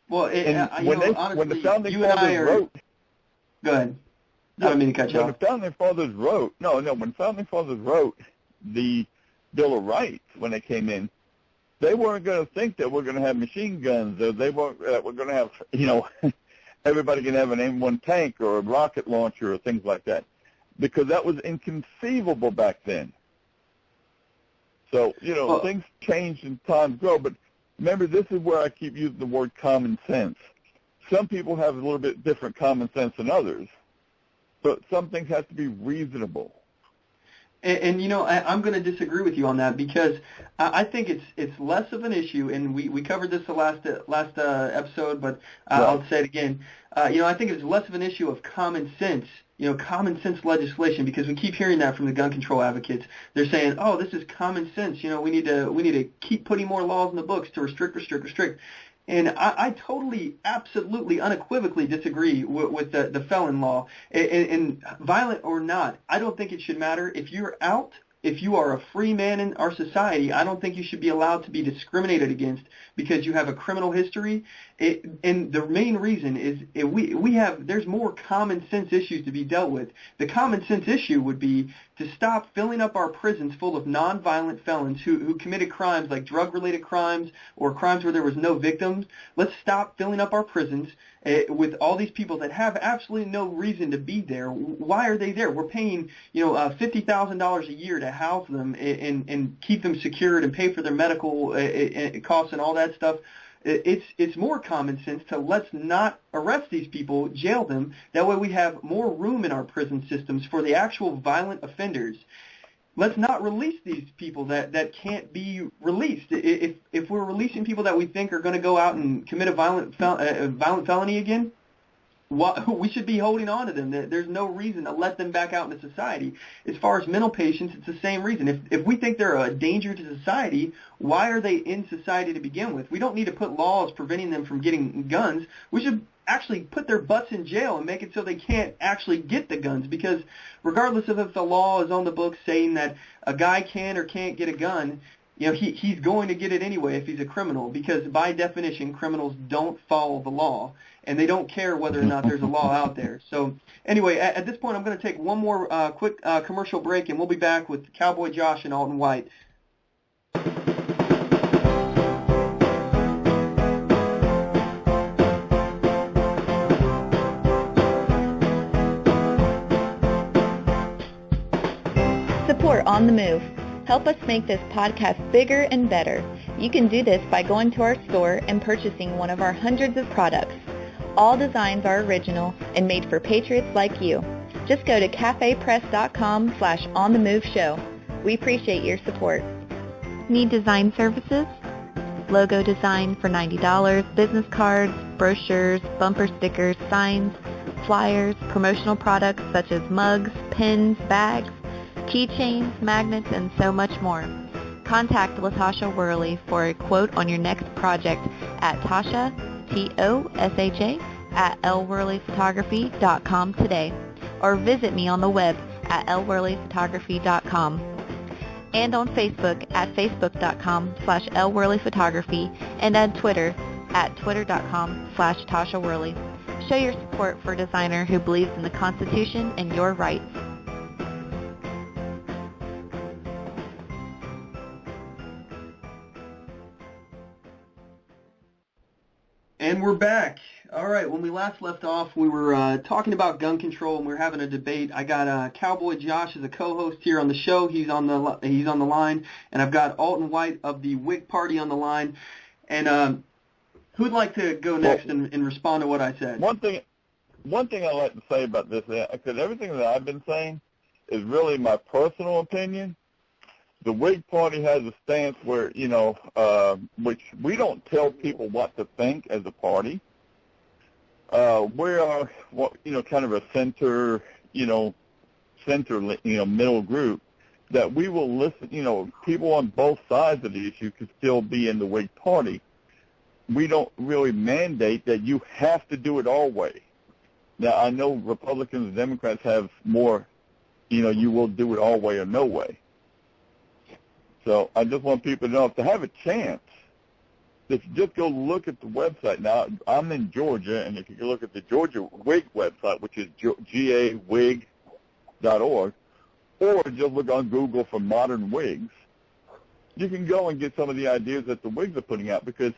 Well, honestly, when the Founding Fathers wrote... Go ahead. I don't mean to cut you off. When the Founding Fathers wrote... when Founding Fathers wrote the Bill of Rights, when they came in, they weren't going to think that we're going to have machine guns, or they weren't we're going to have, everybody can have an M1 tank or a rocket launcher or things like that, because that was inconceivable back then. So, things change and times grow, but remember, this is where I keep using the word common sense. Some people have a little bit different common sense than others, but some things have to be reasonable. And I'm going to disagree with you on that, because I think it's less of an issue, and we covered this the last episode, but I'll say it again. I think it's less of an issue of common sense, common sense legislation, because we keep hearing that from the gun control advocates. They're saying, oh, this is common sense. We need to keep putting more laws in the books to restrict. And I totally, absolutely, unequivocally disagree with the felon law. And violent or not, I don't think it should matter. If you're out, if you are a free man in our society, I don't think you should be allowed to be discriminated against because you have a criminal history. And the main reason is there's more common sense issues to be dealt with. The common sense issue would be to stop filling up our prisons full of nonviolent felons who committed crimes like drug-related crimes or crimes where there was no victims. Let's stop filling up our prisons with all these people that have absolutely no reason to be there. Why are they there? We're paying $50,000 a year to house them and keep them secured and pay for their medical costs and all that stuff. It's more common sense to let's not arrest these people, jail them. That way we have more room in our prison systems for the actual violent offenders. Let's not release these people that can't be released. If we're releasing people that we think are going to go out and commit a violent felony again, we should be holding on to them. There's no reason to let them back out into society. As far as mental patients, it's the same reason. If we think they're a danger to society, why are they in society to begin with? We don't need to put laws preventing them from getting guns. We should actually put their butts in jail and make it so they can't actually get the guns, because regardless of if the law is on the books saying that a guy can or can't get a gun, he's going to get it anyway if he's a criminal, because by definition, criminals don't follow the law, and they don't care whether or not there's a law out there. So anyway, at this point, I'm going to take one more quick commercial break, and we'll be back with Cowboy Josh and Alton White. Support On The Move. Help us make this podcast bigger and better. You can do this by going to our store and purchasing one of our hundreds of products. All designs are original and made for patriots like you. Just go to cafepress.com/onthemoveshow. We appreciate your support. Need design services? Logo design for $90, business cards, brochures, bumper stickers, signs, flyers, promotional products such as mugs, pins, bags, keychains, magnets, and so much more. Contact LaTasha Worley for a quote on your next project at Tasha, Tosha, at lworleyphotography.com today, or visit me on the web at lworleyphotography.com, and on Facebook at facebook.com/lworleyphotography, and on Twitter at twitter.com/Tasha Worley. Show your support for a designer who believes in the Constitution and your rights. And we're back. All right, when we last left off, we were talking about gun control, and we were having a debate. I got Cowboy Josh as a co-host here on the show. He's on the line, and I've got Alton White of the Whig Party on the line. And who'd like to go next and respond to what I said? One thing I'd like to say about this, because everything that I've been saying is really my personal opinion. The Whig Party has a stance where, which we don't tell people what to think as a party. We are, kind of a center, middle group that we will listen, people on both sides of the issue could still be in the Whig Party. We don't really mandate that you have to do it our way. Now, I know Republicans and Democrats have more, you will do it our way or no way. So I just want people to know, if they have a chance, if you just go look at the website. Now, I'm in Georgia, and if you look at the Georgia Whig website, which is gawig.org, or just look on Google for modern Whigs, you can go and get some of the ideas that the Whigs are putting out, because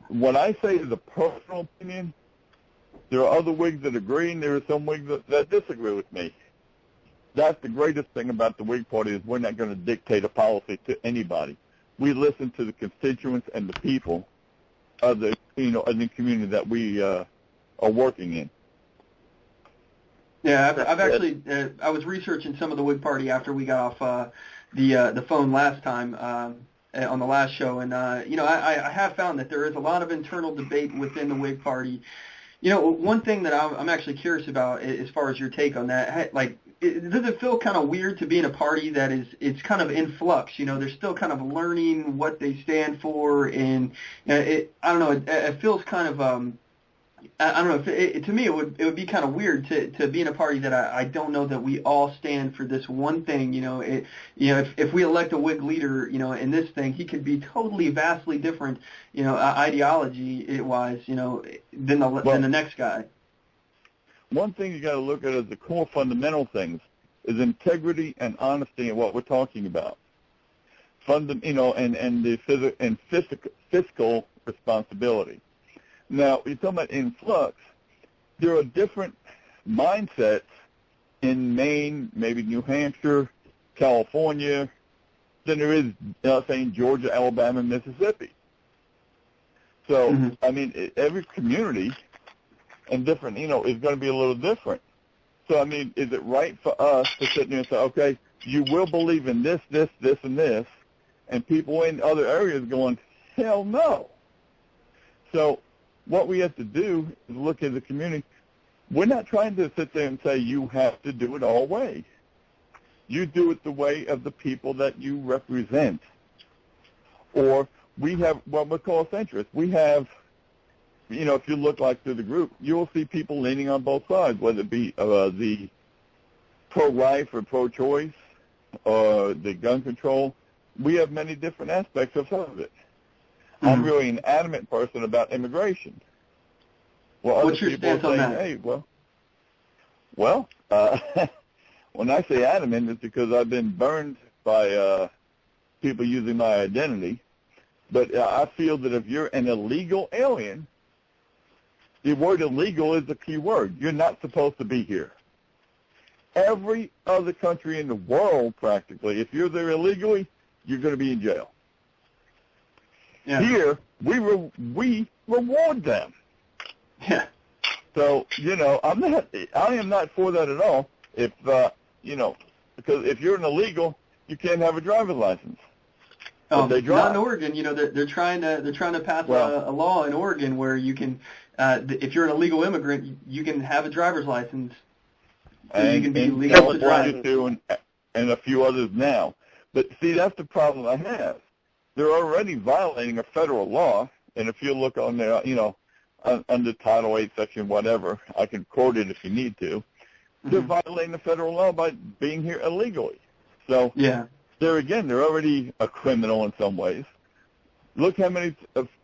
what I say is a personal opinion. There are other Whigs that agree, and there are some Whigs that disagree with me. That's the greatest thing about the Whig Party, is we're not going to dictate a policy to anybody. We listen to the constituents and the people of the, of the community that we are working in. Yeah, I've actually I was researching some of the Whig Party after we got off the phone last time on the last show, and I have found that there is a lot of internal debate within the Whig Party. One thing that I'm actually curious about, as far as your take on that, like, does it feel kind of weird to be in a party that it's kind of in flux? They're still kind of learning what they stand for, and I don't know. It feels kind of I don't know. To me, it would be kind of weird to be in a party that I don't know that we all stand for this one thing. If we elect a Whig leader, in this thing, he could be totally vastly different, ideology-wise, than the next guy. One thing you got to look at as the core fundamental things is integrity and honesty in what we're talking about. And the fiscal responsibility. Now, you're talking about influx. There are different mindsets in Maine, maybe New Hampshire, California, than there is, say, in Georgia, Alabama, and Mississippi. So, I mean, every community and different, is going to be a little different. So, I mean, is it right for us to sit there and say, okay, you will believe in this, this, this, and this, and people in other areas going, hell no. So what we have to do is look at the community. We're not trying to sit there and say you have to do it our way. You do it the way of the people that you represent. Or we have what we call centrists. We have, if you look like through the group, you'll see people leaning on both sides, whether it be the pro-life or pro-choice or the gun control. We have many different aspects of some of it. Mm-hmm. I'm really an adamant person about immigration. Well, what's your stance on that? Hey, well, when I say adamant, it's because I've been burned by people using my identity. But I feel that if you're an illegal alien, the word illegal is the key word. You're not supposed to be here. Every other country in the world, practically, if you're there illegally, you're going to be in jail. Yeah. Here, we reward them. Yeah. So, I am not for that at all. If, because if you're an illegal, you can't have a driver's license. Not in Oregon. They're trying to pass a law in Oregon where you can, if you're an illegal immigrant, you can have a driver's license. So you can be legal to drive. And a few others now. But see, that's the problem I have. They're already violating a federal law, and if you look on there, under Title 8, Section whatever, I can quote it if you need to. Mm-hmm. They're violating the federal law by being here illegally. So they're already a criminal in some ways. Look how many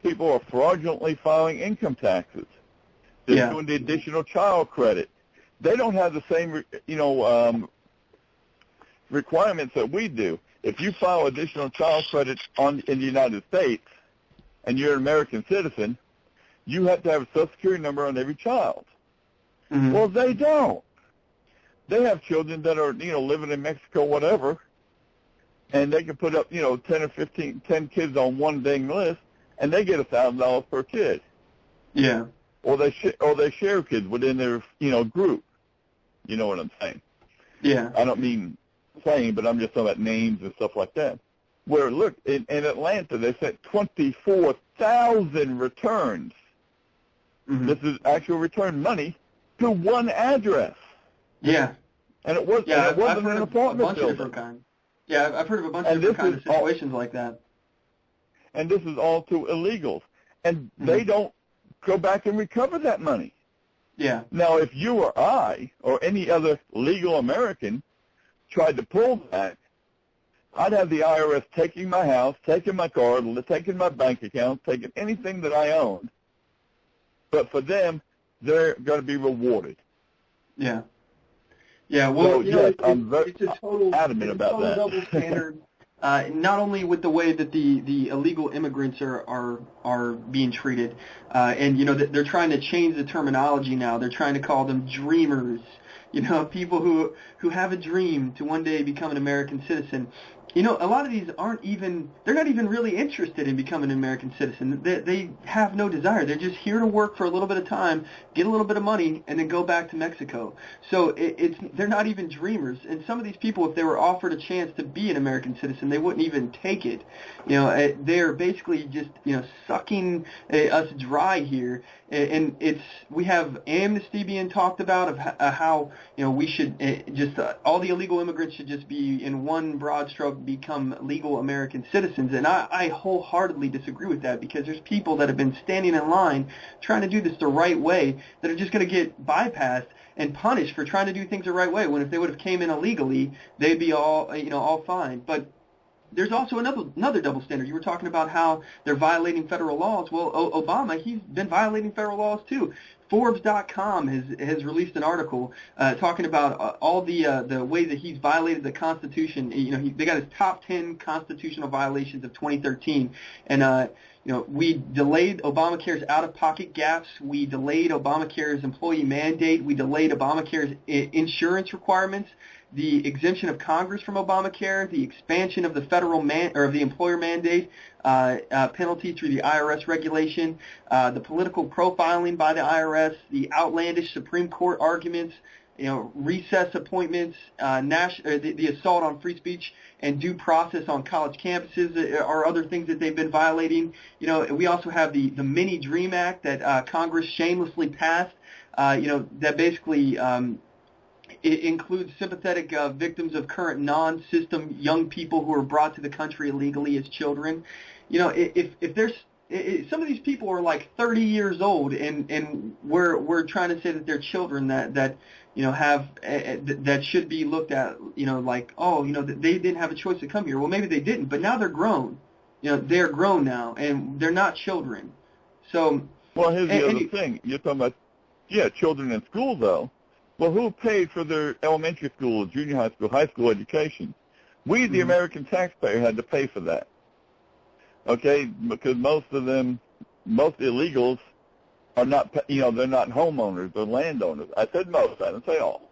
people are fraudulently filing income taxes. They're doing the additional child credit. They don't have the same, requirements that we do. If you file additional child credit in the United States and you're an American citizen, you have to have a Social Security number on every child. Mm-hmm. Well, they don't. They have children that are, living in Mexico, whatever, and they can put up, 10 or 10 kids on one dang list, and they get $1,000 per kid. Yeah. Or they share kids within their, group. You know what I'm saying? Yeah. I don't mean saying, but I'm just talking about names and stuff like that. Where, look, in Atlanta, they sent 24,000 returns. Mm-hmm. This is actual return money to one address. Yeah. And it wasn't an apartment building. Yeah, I've heard of a bunch of different kinds of situations like that. And this is all to illegals. And they don't go back and recover that money. Yeah. Now, if you or I or any other legal American tried to pull that, I'd have the IRS taking my house, taking my car, taking my bank account, taking anything that I owned. But for them, they're going to be rewarded. Yeah. Yeah, well, so, it's a total adamant about that. Double standard. Not only with the way that the illegal immigrants are being treated, and they're trying to change the terminology now. They're trying to call them dreamers. People who have a dream to one day become an American citizen. A lot of these they're not even really interested in becoming an American citizen. They have no desire. They're just here to work for a little bit of time, get a little bit of money, and then go back to Mexico. So they're not even dreamers. And some of these people, if they were offered a chance to be an American citizen, they wouldn't even take it. They're basically just, sucking us dry here. And we have amnesty being talked about of how, we should all the illegal immigrants should just be in one broad stroke become legal American citizens, and I wholeheartedly disagree with that, because there's people that have been standing in line trying to do this the right way that are just going to get bypassed and punished for trying to do things the right way, when if they would have came in illegally, they'd be all fine. But there's also another double standard. You were talking about how they're violating federal laws. Well, Obama, he's been violating federal laws too. Forbes.com has released an article talking about all the way that he's violated the Constitution. They got his top 10 constitutional violations of 2013, and we delayed Obamacare's out-of-pocket gaps. We delayed Obamacare's employee mandate. We delayed Obamacare's insurance requirements. The exemption of Congress from Obamacare, the expansion of the federal of the employer mandate penalty through the IRS regulation, the political profiling by the IRS, the outlandish Supreme Court arguments, recess appointments, the assault on free speech and due process on college campuses are other things that they've been violating. We also have the Mini Dream Act that Congress shamelessly passed. that basically it includes sympathetic victims of current non-system young people who are brought to the country illegally as children. If there's some of these people are like 30 years old, and we're trying to say that they're children that have that should be looked at, that they didn't have a choice to come here. Well, maybe they didn't, but now they're grown. They're grown now, and they're not children. So, well, here's the other thing. You're talking about, children in school, though. Well, who paid for their elementary school, junior high school, high school education? We, the American taxpayer, had to pay for that. Okay, because most illegals are not, they're not homeowners, they're landowners. I said most, I didn't say all.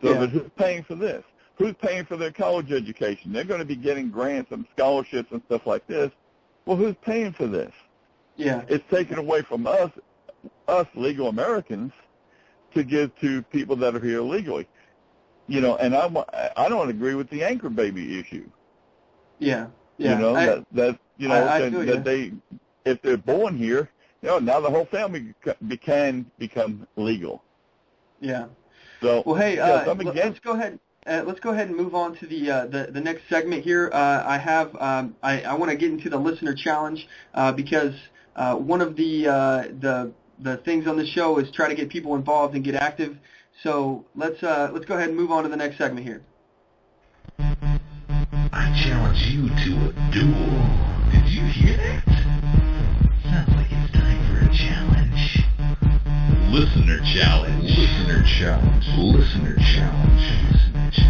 So but who's paying for this? Who's paying for their college education? They're going to be getting grants and scholarships and stuff like this. Well, who's paying for this? Yeah. It's taken away from us legal Americans, to give to people that are here illegally. And I don't agree with the anchor baby issue. Yeah. That they, if they're born here, now the whole family can become legal. Yeah. So, well, hey, let's go ahead. Let's go ahead and move on to the next segment here. I want to get into the listener challenge because one of the things on the show is try to get people involved and get active. So let's go ahead and move on to the next segment here. I challenge you to a duel. Did you hear that? Sounds like it's time for a challenge. Listener challenge. Listener challenge. Listener challenge. Listener challenge.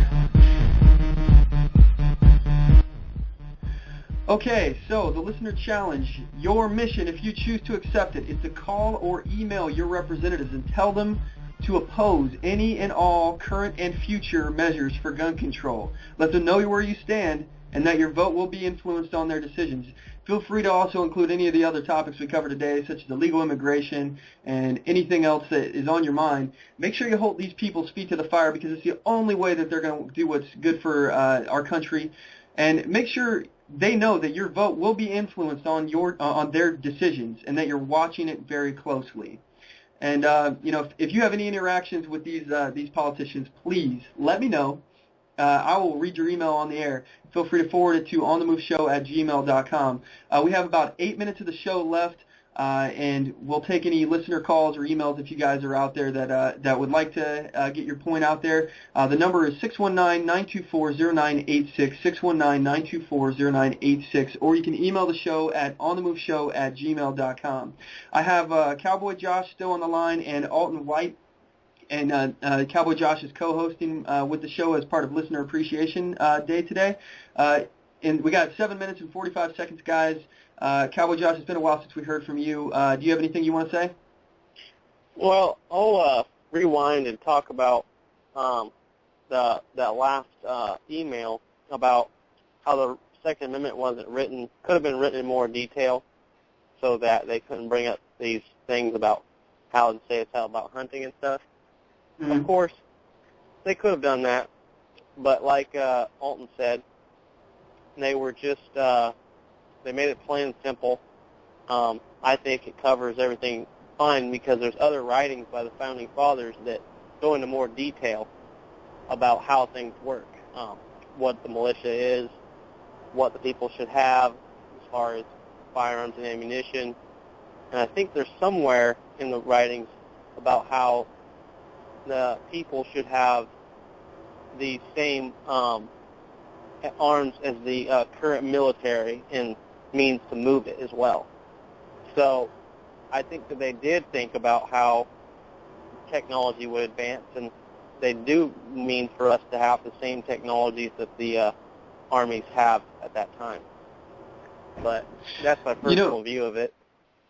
Okay, so the listener challenge. Your mission, if you choose to accept it, is to call or email your representatives and tell them to oppose any and all current and future measures for gun control. Let them know where you stand and that your vote will be influenced on their decisions. Feel free to also include any of the other topics we covered today, such as illegal immigration and anything else that is on your mind. Make sure you hold these people's feet to the fire, because it's the only way that they're going to do what's good for our country. And make sure they know that your vote will be influenced on their decisions, and that you're watching it very closely. And if you have any interactions with these politicians, please let me know. I will read your email on the air. Feel free to forward it to onthemoveshow@gmail.com. We have about 8 minutes of the show left, and we'll take any listener calls or emails if you guys are out there that would like to get your point out there. The number is 619-924-0986, 619-924-0986, or you can email the show at onthemoveshow@gmail.com. I have Cowboy Josh still on the line, and Alton White. And Cowboy Josh is co-hosting with the show as part of Listener Appreciation Day today. And we got 7 minutes and 45 seconds, guys. Cowboy Josh, it's been a while since we heard from you. Do you have anything you want to say? Well, I'll rewind and talk about that last email about how the Second Amendment could have been written in more detail, so that they couldn't bring up these things about how to say it's about hunting and stuff. Mm-hmm. Of course, they could have done that, but like Alton said, they were just they made it plain and simple. I think it covers everything fine, because there's other writings by the Founding Fathers that go into more detail about how things work, what the militia is, what the people should have as far as firearms and ammunition. And I think there's somewhere in the writings about how the people should have the same arms as the current military and means to move it as well. So I think that they did think about how technology would advance, and they do mean for us to have the same technologies that the armies have at that time. But that's my personal view of it.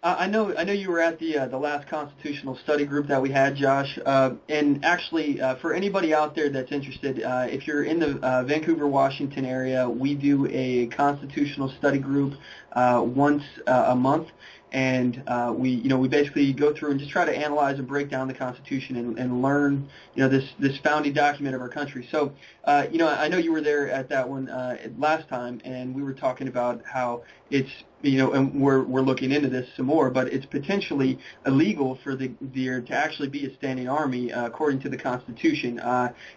I know you were at the last constitutional study group that we had, Josh. And actually, for anybody out there that's interested, if you're in the Vancouver, Washington area, we do a constitutional study group once a month, and we basically go through and just try to analyze and break down the Constitution and learn this founding document of our country. So I know you were there at that one last time, and we were talking about how it's and we're looking into this some more, but it's potentially illegal for there to actually be a standing army according to the Constitution.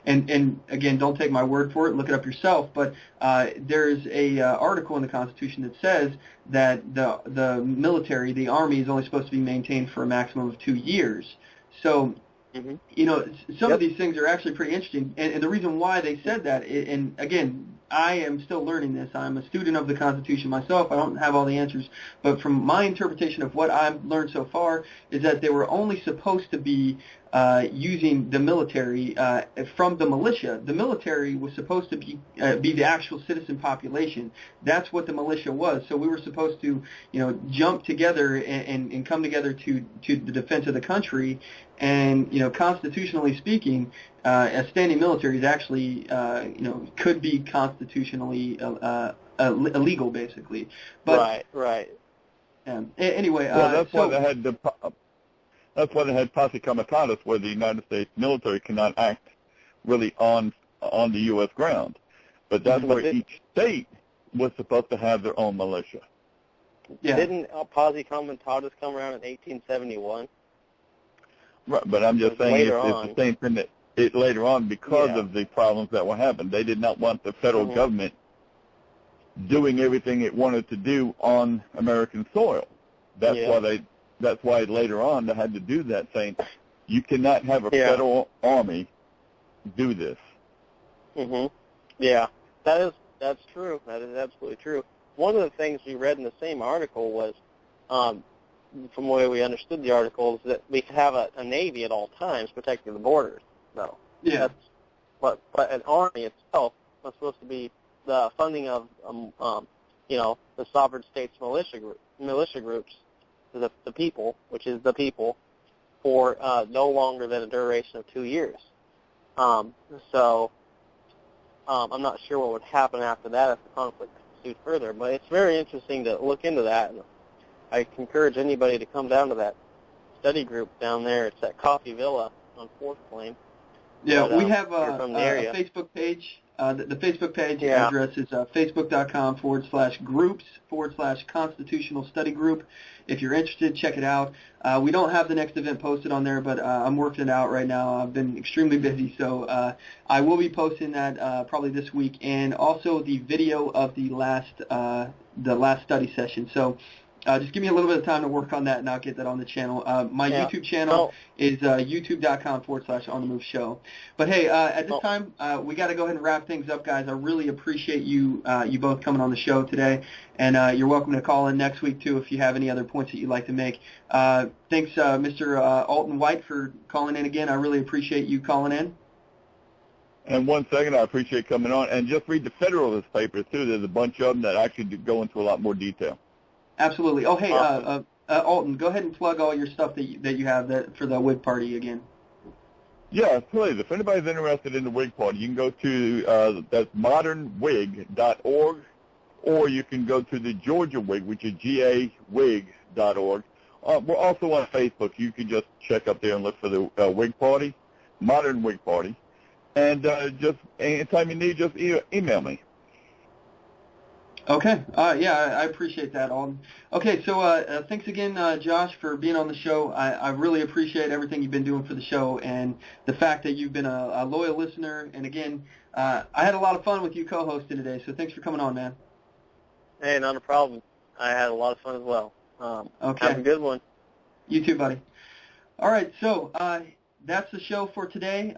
And again, don't take my word for it; look it up yourself. But there's a article in the Constitution that says that the military, the army, is only supposed to be maintained for a maximum of 2 years. So. Some of these things are actually pretty interesting, and the reason why they said that, and again, I am still learning this. I'm a student of the Constitution myself. I don't have all the answers, but from my interpretation of what I've learned so far is that they were only supposed to be using the military from the militia. The military was supposed to be the actual citizen population. That's what the militia was. So we were supposed to, jump together and come together to the defense of the country. And constitutionally speaking, a standing military is actually, could be constitutionally illegal, basically. But, right. Anyway, well, that's why they had That's why they had posse comitatus, where the United States military cannot act really on the U.S. ground. But that's where each state was supposed to have their own militia. Yeah. Didn't posse comitatus come around in 1871? Right, but I'm just saying it's the same thing that later on because of the problems that were happening. They did not want the federal government doing everything it wanted to do on American soil. That's why later on they had to do that, saying you cannot have a federal army do this. Yeah, that's true. That is absolutely true. One of the things we read in the same article was, from the way we understood the article, is that we could have a navy at all times protecting the borders. No. Yeah. But an army itself was supposed to be the funding of the sovereign states militia groups, the people, which is the people, for no longer than a duration of 2 years. So I'm not sure what would happen after that if the conflict pursued further, but it's very interesting to look into that. And I encourage anybody to come down to that study group down there. It's at Coffee Villa on 4th Plain. Yeah, but, we have a Facebook page. The Facebook page address is facebook.com/groups/constitutional study group. If you're interested, check it out. We don't have the next event posted on there, but I'm working it out right now. I've been extremely busy, so I will be posting that probably this week, and also the video of the last study session. So just give me a little bit of time to work on that, and I'll get that on the channel. My YouTube channel is youtube.com/OnTheMoveShow. But hey, at this time, we got to go ahead and wrap things up, guys. I really appreciate you both coming on the show today, and you're welcome to call in next week too if you have any other points that you'd like to make. Thanks, Mr. Alton White, for calling in again. I really appreciate you calling in. And 1 second, I appreciate coming on. And just read the Federalist Papers too. There's a bunch of them that actually go into a lot more detail. Absolutely. Oh, hey, Alton, go ahead and plug all your stuff that you have for the Whig Party again. Yeah, please. If anybody's interested in the Whig Party, you can go to that's modernwhig.org, or you can go to the Georgia Whig, which is gawhig.org. We're also on Facebook. You can just check up there and look for the Whig Party, Modern Whig Party. And just anytime you need, just email me. Okay. I appreciate that, Alton. Okay, so thanks again, Josh, for being on the show. I really appreciate everything you've been doing for the show and the fact that you've been a loyal listener. And again, I had a lot of fun with you co-hosting today, so thanks for coming on, man. Hey, not a problem. I had a lot of fun as well. Okay. Have a good one. You too, buddy. All right, so that's the show for today.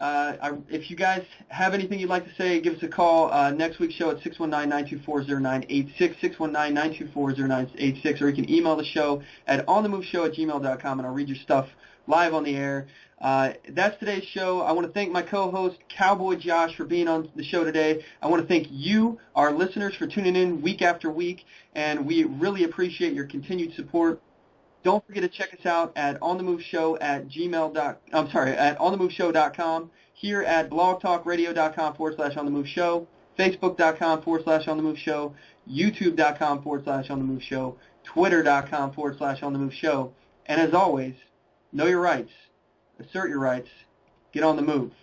If you guys have anything you'd like to say, give us a call. Next week's show at 619-924-0986, 619-924-0986, or you can email the show at onthemoveshow@gmail.com, and I'll read your stuff live on the air. That's today's show. I want to thank my co-host, Cowboy Josh, for being on the show today. I want to thank you, our listeners, for tuning in week after week, and we really appreciate your continued support. Don't forget to check us out at onthemoveshow.com, here at blogtalkradio.com/onthemoveshow, facebook.com/onthemoveshow, youtube.com/onthemoveshow, twitter.com/onthemoveshow. And as always, know your rights, assert your rights, get on the move.